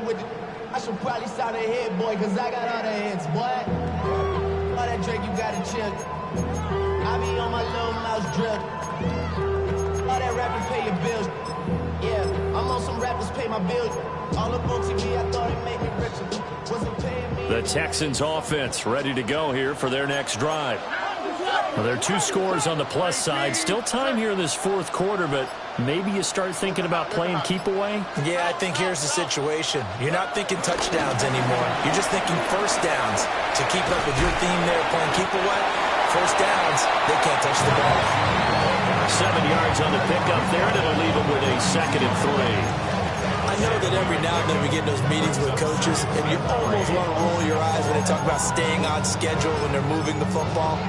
I should probably start a hit, boy, because I got all the hits, boy. All that drink, you got to chill. I be on my little mouse drip. All that rapping pay your bills. Yeah, I'm on some rappers pay my bills. All up on TV, I thought it made me richer. Wasn't paying me. The Texans offense ready to go here for their next drive. Well, there are 2 scores on the plus side. Still time here in this fourth quarter, but maybe you start thinking about playing keep away? Yeah, I think here's the situation. You're not thinking touchdowns anymore. You're just thinking first downs. To keep up with your theme there, playing keep away, first downs, they can't touch the ball. 7 yards on the pickup there, and it'll leave them with a 2nd and 3. I know that every now and then we get in those meetings with coaches, and you almost want to roll your eyes when they talk about staying on schedule when they're moving the football.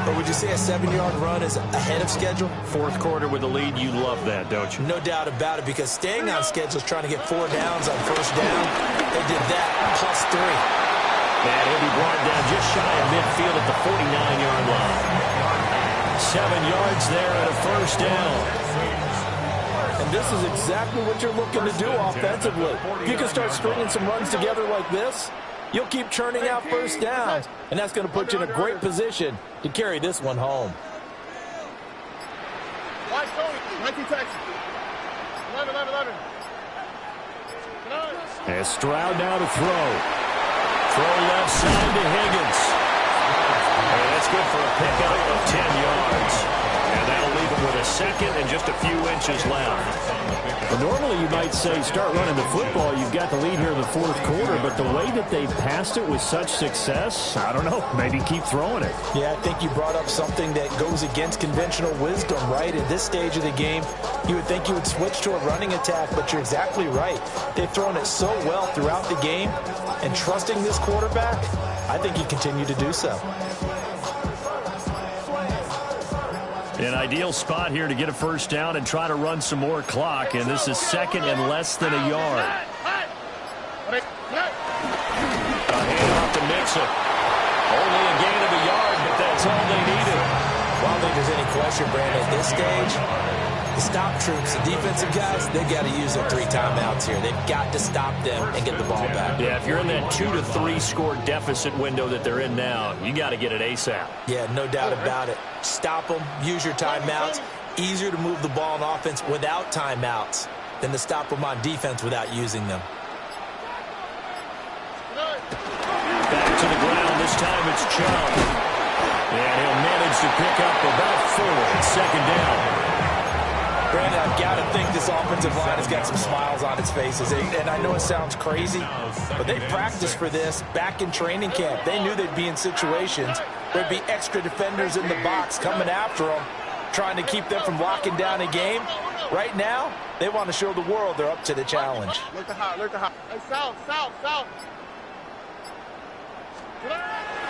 But would you say a 7-yard run is ahead of schedule? Fourth quarter with a lead, you love that, don't you? No doubt about it, because staying on schedule is trying to get 4 downs on first down. They did that, plus 3. And he'll be brought down just shy of midfield at the 49-yard line. 7 yards there and a first down. And this is exactly what you're looking to do offensively. If you can start stringing some runs together like this, you'll keep churning out first downs, and that's going to put you in a great position to carry this one home. Watch Tony, 19 Texas. 11. And Stroud now to throw. Throw left side to Higgins. And that's good for a pickup of 10 yards. And that'll leave him with a 2nd and just a few inches left. Well, normally you might say start running the football. You've got the lead here in the fourth quarter, but the way that they've passed it with such success, I don't know, maybe keep throwing it. Yeah, I think you brought up something that goes against conventional wisdom, right? At this stage of the game, you would think you would switch to a running attack, but you're exactly right. They've thrown it so well throughout the game, and trusting this quarterback, I think you continue to do so. An ideal spot here to get a first down and try to run some more clock, and this is 2nd and less than a yard. A handoff to Mixon. Only a gain of a yard, but that's all they needed. Well, I don't think there's any question, Brandon, at this stage. The stop troops, the defensive guys, they've got to use their 3 timeouts here. They've got to stop them and get the ball back. Yeah, if you're in that 2 to 3 score deficit window that they're in now, you got to get it ASAP. Yeah, no doubt about it. Stop them, use your timeouts. Easier to move the ball on offense without timeouts than to stop them on defense without using them. Back to the ground. This time it's Chubb. And he'll manage to pick up about 4 at 2nd down. Brandon, I've got to think this offensive line has got some smiles on its faces. And I know it sounds crazy, but they practiced for this back in training camp. They knew they'd be in situations where there'd be extra defenders in the box coming after them, trying to keep them from locking down a game. Right now, they want to show the world they're up to the challenge. Look at hot. Hey, south.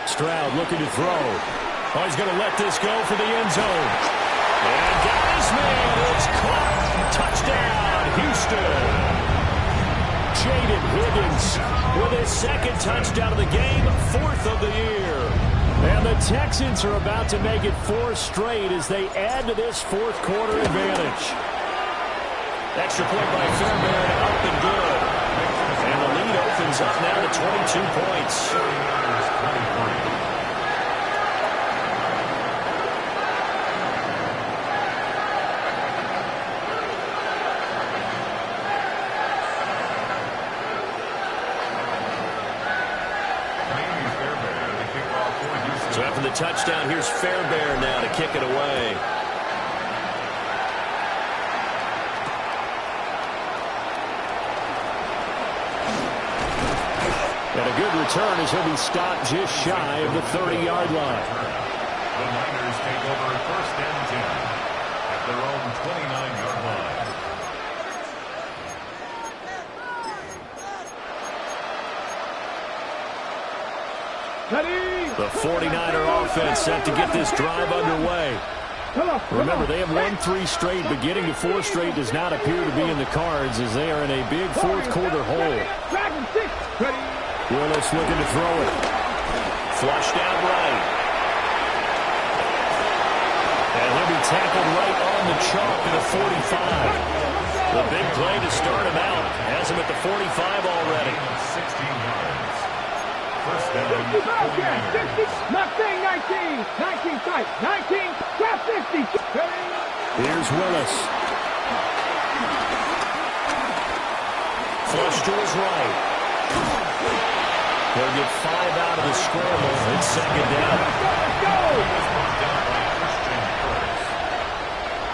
Stroud looking to throw. Oh, he's going to let this go for the end zone. And guys, man, it's caught. Touchdown, Houston. Jaden Higgins with his 2nd touchdown of the game, 4th of the year. And the Texans are about to make it 4 straight as they add to this fourth quarter advantage. Extra point by Fairbairn, up and good. And the lead opens up now to 22 points. the touchdown. Here's Fairbairn now to kick it away. And a good return as he'll be stopped just shy of the 30-yard line. The Niners take over 1st and 10 at their own 29-yard line. The 49er offense set to get this drive underway. Remember, they have won 3 straight, but getting to 4 straight does not appear to be in the cards as they are in a big fourth-quarter hole. Willis looking to throw it. Flushed out right. And he'll be tackled right on the chalk at the 45. The big play to start him out. Has him at the 45 already. 16 yards. 1st down. 60, not saying 19. 19 tight. 19, trap 50. Here's Willis. Flush to his right. They'll get 5 out of the scramble. It's 2nd down.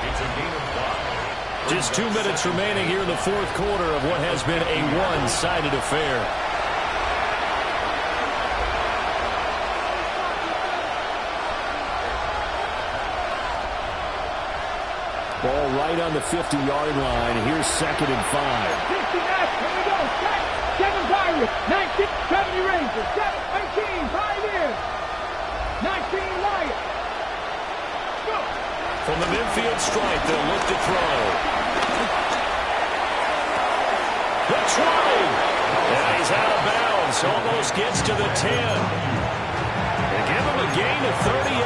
It's a gain of 5. Just 2 minutes remaining here in the 4th quarter of what has been a one-sided affair. Ball right on the 50-yard line. Here's 2nd and 5. 69, here we go. 7 Pirates, 19, 70 Rangers, 18 Pioneers, 19 Lions. Go. From the midfield stripe, they'll look to throw. That's right. And he's out of bounds. Almost gets to the 10. They give him a gain of 38.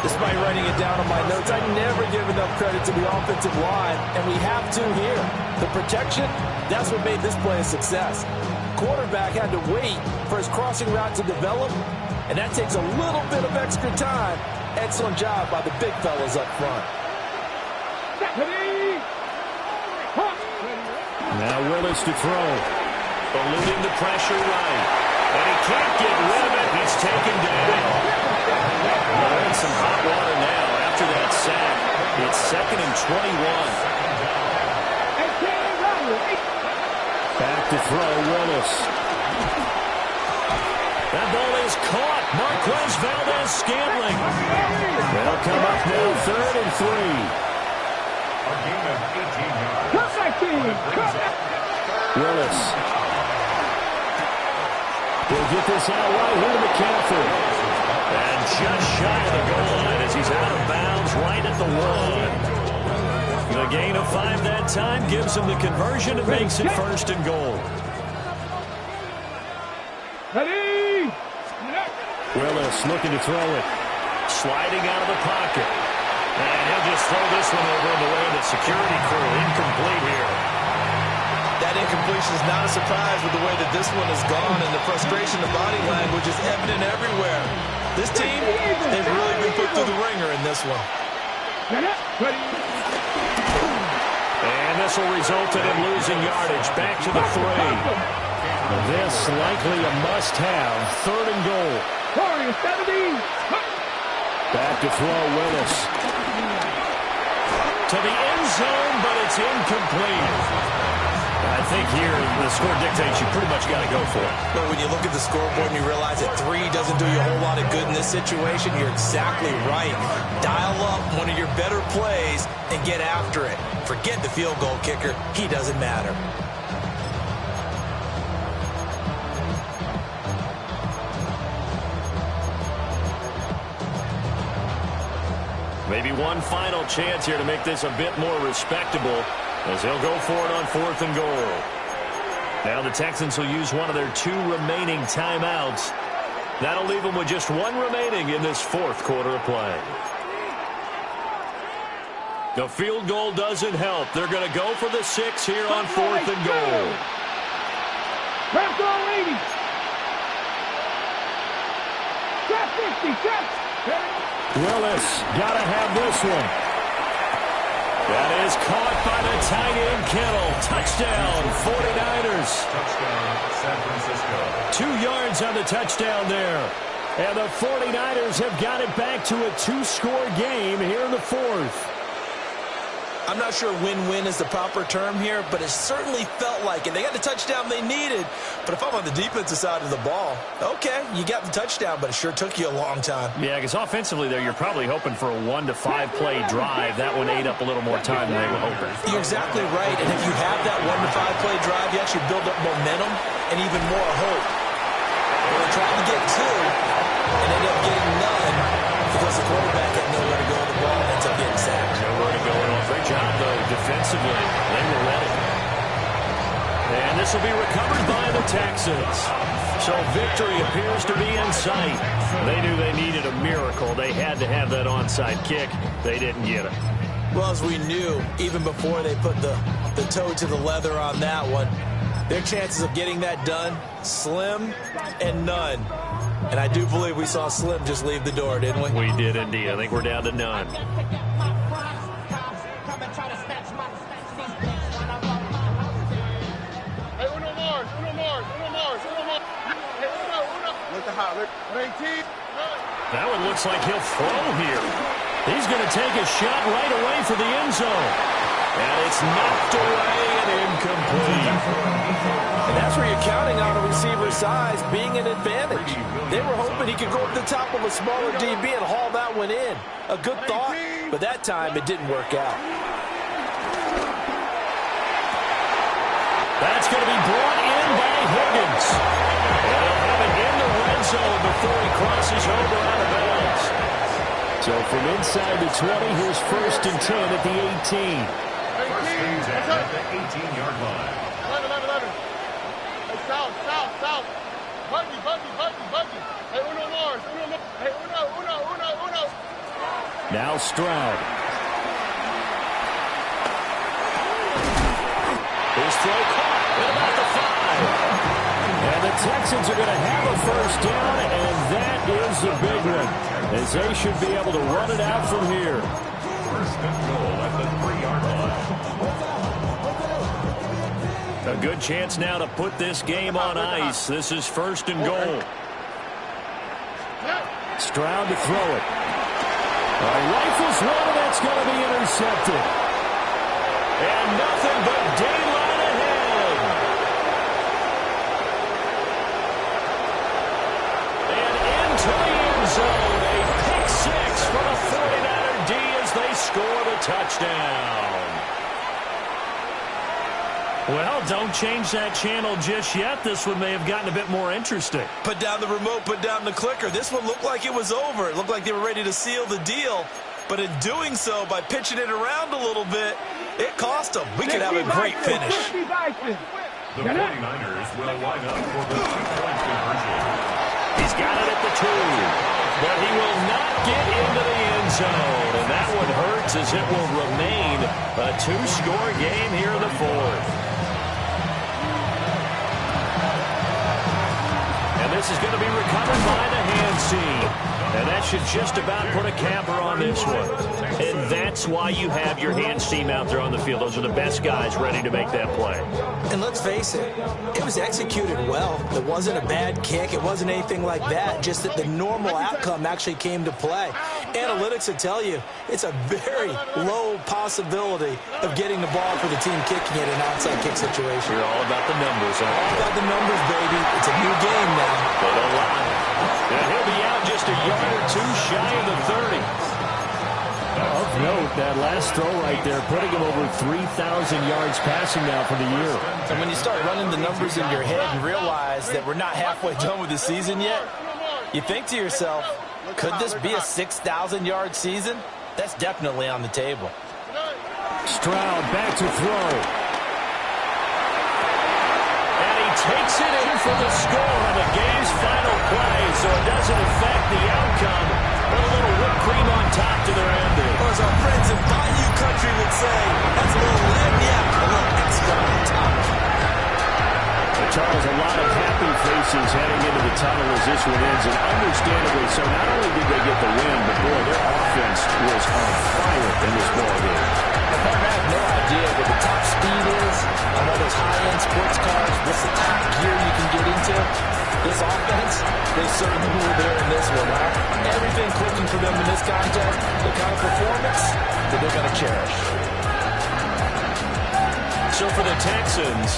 Despite writing it down on my notes, I never give enough credit to the offensive line, and we have to here. The protection, that's what made this play a success. Quarterback had to wait for his crossing route to develop, and that takes a little bit of extra time. Excellent job by the big fellas up front. Now Willis to throw. Eluding the pressure right. And he can't get rid of it. He's taken down. They're in some hot water now after that sack. It's 2nd and 21. Back to throw, Willis. That ball is caught. Marquez Valdez-Scantling. They'll come up now 3rd and 3. A gain of 18 yards. Willis. They'll get this out right here to McCaffrey. And just shy of the goal line as he's out of bounds right at the 1. The gain of 5 that time gives him the conversion and makes it 1st and goal. Ready? Willis looking to throw it. Sliding out of the pocket. And he'll just throw this one over in the way of the security crew. Incomplete here. That incompletion is not a surprise with the way that this one has gone, and the frustration, the body language is evident everywhere. This team, they've really been put through the ringer in this one. And this will result in him losing yardage. Back to the 3. This likely a must-have. 3rd and goal. Back to throw, Willis. To the end zone, but it's incomplete. I think here the score dictates you pretty much got to go for it. But when you look at the scoreboard and you realize that 3 doesn't do you a whole lot of good in this situation, you're exactly right. Dial up one of your better plays and get after it. Forget the field goal kicker. He doesn't matter. Maybe one final chance here to make this a bit more respectable as they'll go for it on 4th and goal. Now the Texans will use one of their 2 remaining timeouts. That'll leave them with just 1 remaining in this 4th quarter of play. The field goal doesn't help. They're going to go for the 6 here on 4th and goal. Trap 80. Trap 50. Trap. Willis got to have this one. That is caught by the tight end Kittle. Touchdown, 49ers. Touchdown, San Francisco. 2 yards on the touchdown there. And the 49ers have got it back to a 2-score game here in the fourth. I'm not sure win-win is the proper term here, but it certainly felt like it. They got the touchdown they needed, but if I'm on the defensive side of the ball, okay, you got the touchdown, but it sure took you a long time. Yeah, because offensively there, you're probably hoping for a 1 to 5 play drive. That one ate up a little more time than they were hoping. You're exactly right, and if you have that 1 to 5 play drive, you actually build up momentum and even more hope. Well, they tried to get 2 and ended up getting none because the quarterback had nowhere to go with the ball and ends up getting sacked. Nowhere to go at all. Great job, though, defensively. They were ready. And this will be recovered by the Texans. So victory appears to be in sight. They knew they needed a miracle. They had to have that onside kick. They didn't get it. Well, as we knew, even before they put the toe to the leather on that one, their chances of getting that done, slim and none. And I do believe we saw Slim just leave the door, didn't we? We did indeed. I think we're down to none. That one looks like he'll throw here. He's going to take a shot right away for the end zone. And it's knocked away and incomplete. And that's where you're counting on a receiver's size being an advantage. They were hoping he could go up the top of a smaller DB and haul that one in. A good thought, but that time it didn't work out. That's going to be brought in by Higgins. And he'll have it in the red zone before he crosses over out of bounds. So from inside the 20, here's 1st and 10 at the 18. First and 10 at the 18-yard line. 11. Hey, south. Buggy. Hey, uno more. Hey, uno. Now Stroud. His throw caught at about the 5. And the Texans are going to have a first down, and that is the big one, as they should be able to run it out from here. First and goal at the 3-yard line. A good chance now to put this game on ice. This is 1st and goal. Stroud to throw it. Rifles one, and that's going to be intercepted. And nothing but daylight ahead. And into the end zone. A pick 6 for the 49er D as they score the touchdown. Well, don't change that channel just yet. This one may have gotten a bit more interesting. Put down the remote, put down the clicker. This one looked like it was over. It looked like they were ready to seal the deal. But in doing so, by pitching it around a little bit, it cost them. We could have a great finish. The 49ers will line up for the 2-point conversion. He's got it at the 2. But he will not get into the end zone. And that one hurts as it will remain a 2-score game here in the 4th. And this is going to be recovered by the hands team. And that should just about put a capper on this one. And that's why you have your hands team out there on the field. Those are the best guys ready to make that play. And let's face it, it was executed well. It wasn't a bad kick. It wasn't anything like that. Just that the normal outcome actually came to play. Analytics will tell you it's a very low possibility of getting the ball for the team kicking it in an outside kick situation. You're all about the numbers, huh? All about the numbers, baby. It's a new game now. They don't lie. And he'll be out just a yard or 2 shy of the 30. Of note, that last throw right there, putting him over 3,000 yards passing now for the year. And when you start running the numbers in your head and realize that we're not halfway done with the season yet, you think to yourself, could this be a 6,000-yard season? That's definitely on the table. Stroud back to throw. And he takes it in for the score on the game's final play, so it doesn't affect the outcome. But a little whipped cream on top to their ending. Or as our friends in Bayou Country would say, that's a little lagniappe, a little extra on top. Charles, a lot of happy faces heading into the tunnel as this one ends, and understandably so. Not only did they get the win, but boy, their offense was on fire in this ball game. I have no idea what the top speed is on all those high-end sports cars. What's the top gear you can get into? This offense, they certain who there in this one, huh? Everything clicking for them in this contest, the kind of performance that they're going to cherish. So for the Texans,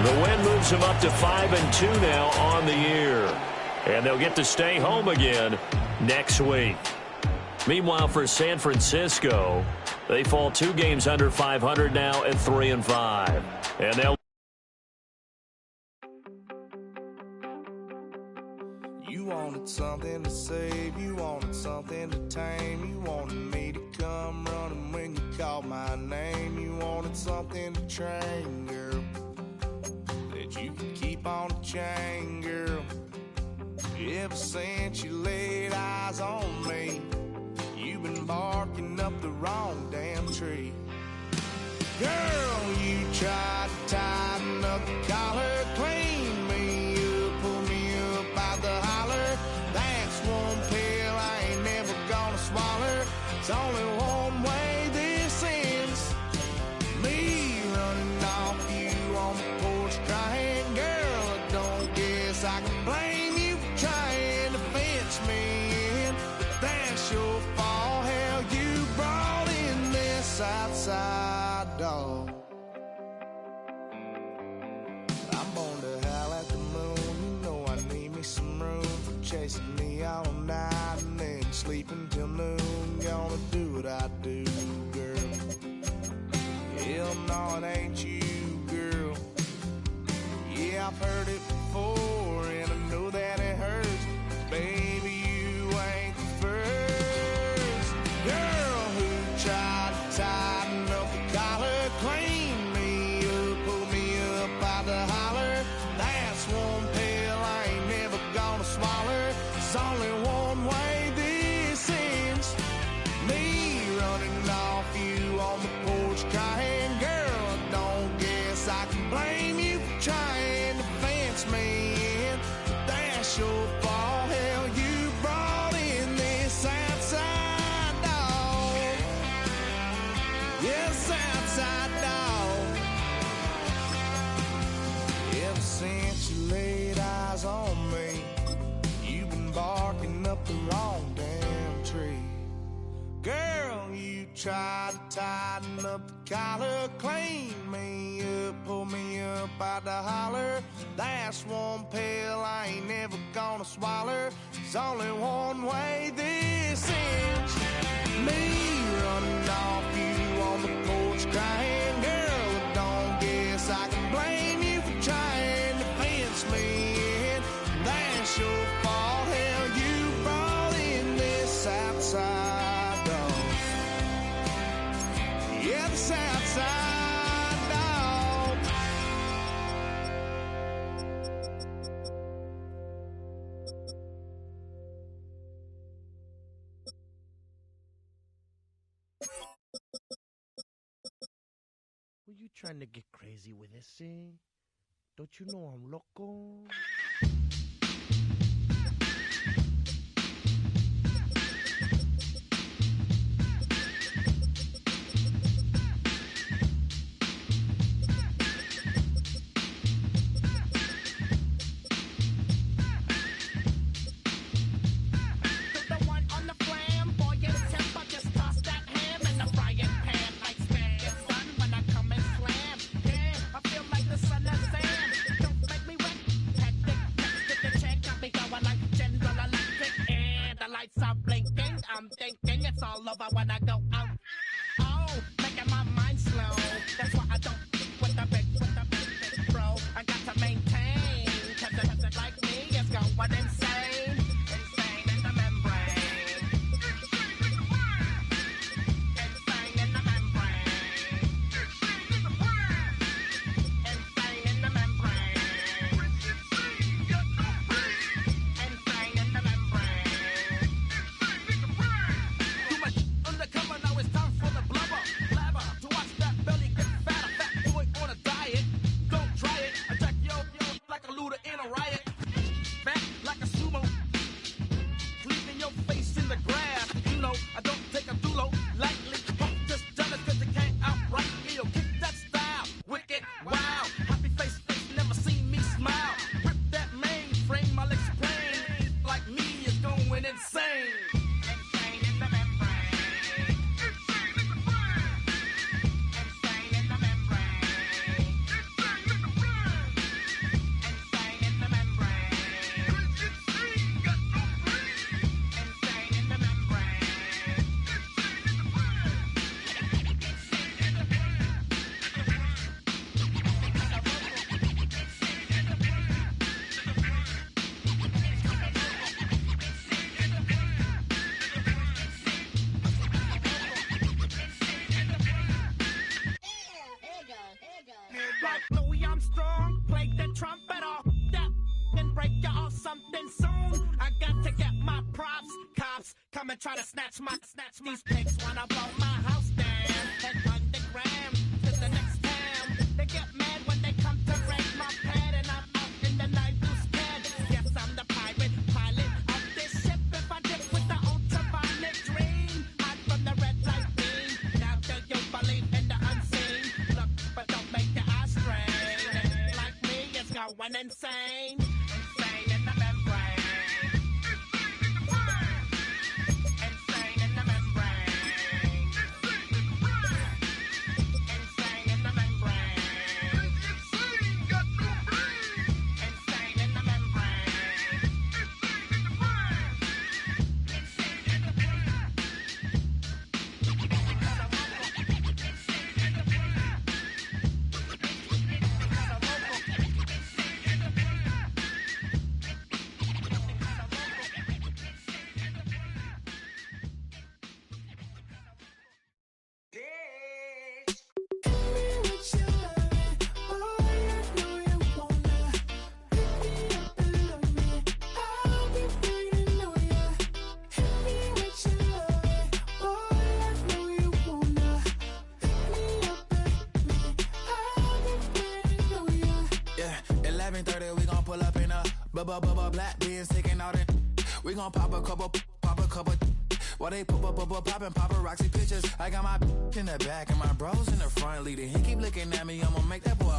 the win moves them up to 5-2 now on the year. And they'll get to stay home again next week. Meanwhile, for San Francisco, they fall 2 games under 500 now at 3-5. And they'll You wanted something to save, you wanted something to tame, you wanted me to come running when you called my name, you wanted something to train, girl, that you could keep on the chain, girl. Ever since you laid eyes on me, you've been barking up the wrong damn tree. Girl, you tried to tighten up the collar, clean me up, pull me up by the holler. That's one pill I ain't never gonna swallow. It's only one way this ends. Me running off you on the porch crying. Girl, I don't guess I can blame you for trying to fence me in. But that's your fault, hell, you brought in this outside dog. I'm born to howl at the moon. You know I need me some room for chasing me all night and then sleeping till noon. Gonna do what I do, girl. Hell no, it ain't you, girl. Yeah, I've heard it before and I know that it hurts. Baby, you ain't the first girl who tried to tighten up the collar, clean me up, pull me up by the holler. That's one pill I ain't never gonna swallow. There's only one way this ends. Me running off you on the porch crying. Girl, I don't guess I can blame you for trying to fence me in. But that's your fault, hell, you brought in this outside dog. Yes, outside dog. Ever since you laid eyes on me, you've been barking up the wrong damn tree. Girl, you tried to tighten up the collar, clean me up, pull me up by the holler. That's one pill I ain't never gonna swallow. There's only one way this ends. Me running off you on the porch crying. Girl, I don't guess I can blame you for trying to fence me in. That's your fault, hell, you brought in this outside dog. Yeah, this outside dog. Were you trying to get crazy with this, eh? Don't you know I'm loco? I'm thinking it's all over when I go out. Oh, making my mind slow. That's why I don't stick with the big bro. I got to maintain, cause it like me is going insane. Insane in the membrane. Insane in the membrane. Insane in the membrane. Insane in the membrane. Too much on the and try to snatch these pigs wanna blow my house down. Head underground to the next town. They get mad when they come to raid my pad, and I'm out in the night who's scared. Yes, I'm the pirate pilot of this ship. If I dip with the ultraviolet dream, hide from the red light beam. Now do you believe in the unseen? Look, but don't make your eyes strain. Like me, it's going insane. Insane in the membrane. Insane in the membrane. Insane in the membrane. Insane in the membrane. Yeah, 11:30, we gon' pull up in a black beans, taking all that. We gon' pop a couple. While they poppin' paparazzi pictures. I got my in the back and my bros in the front leading. He keep looking at me, I'ma make that boy.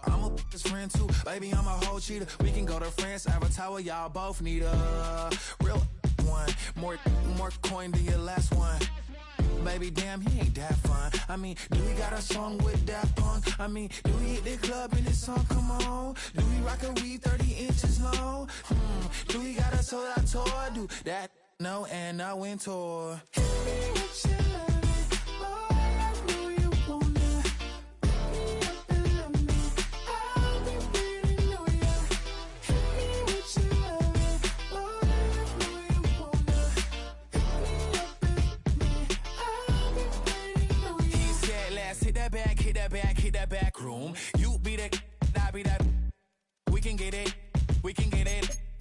I'm a his friend too, baby, I'm a whole cheater. We can go to France, Avatar, y'all both need a real one. More coin than your last one. Baby, damn, he ain't that fun. I mean, do we got a song with that punk? I mean, do we hit the club in this song? Come on. Do we rock a weed 30 inches long? Do we got a sold out tour? Do that? No, and I went tour. Hit that back room. You be the, I be that. We can get it.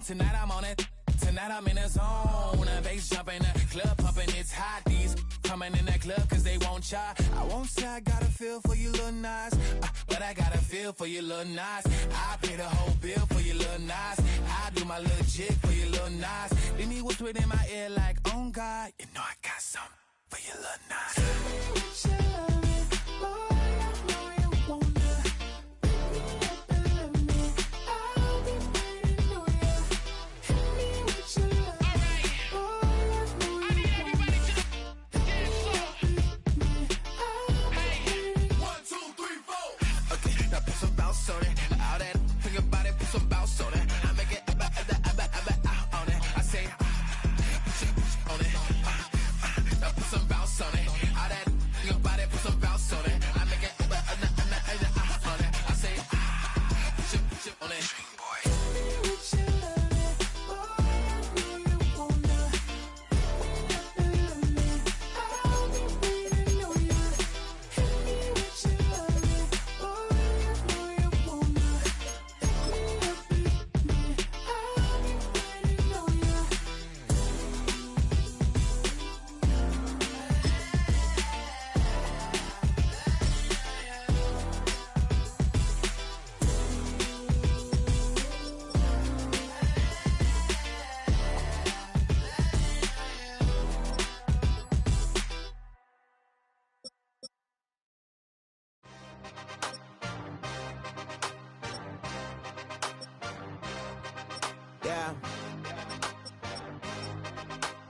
Tonight I'm on it. Tonight I'm in a zone. A bass jumping, a club pumping, it's hot. These coming in that club cause they won't try. I won't say I got a feel for you little Nas, but I got a feel for you little Nas. I pay the whole bill for you little Nas. I do my little jig for you little Nas. Then he whisper in my ear like, oh God, you know I got something for you little Nas.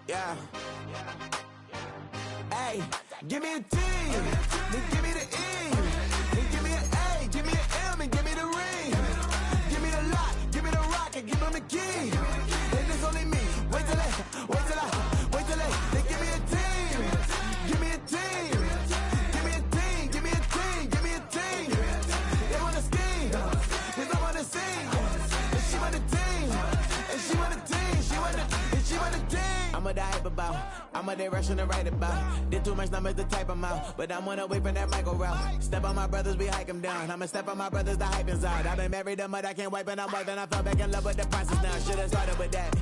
Yeah. Hey, give me a T, then give me the E, then give me an A, give me an M, and give me the ring. Give me the lock, give me the rock, and give them the key. Then there's only me. Wait till they, then give me a team. Give me a team. Give me a team, give me a team, give me a team. They wanna scheme, cause I wanna sing. And she want the team, and she want the team, she want the team. I'm a die hype about, I'm a day rushing to write about. Did too much numbers to type them out, but I'm one away from that Michael route. Step on my brothers, we hike them down. I'ma step on my brothers, the hype inside. I've been married them, but I can't wipe and I'm wiping. I fell back in love with the process now. Should've started with that.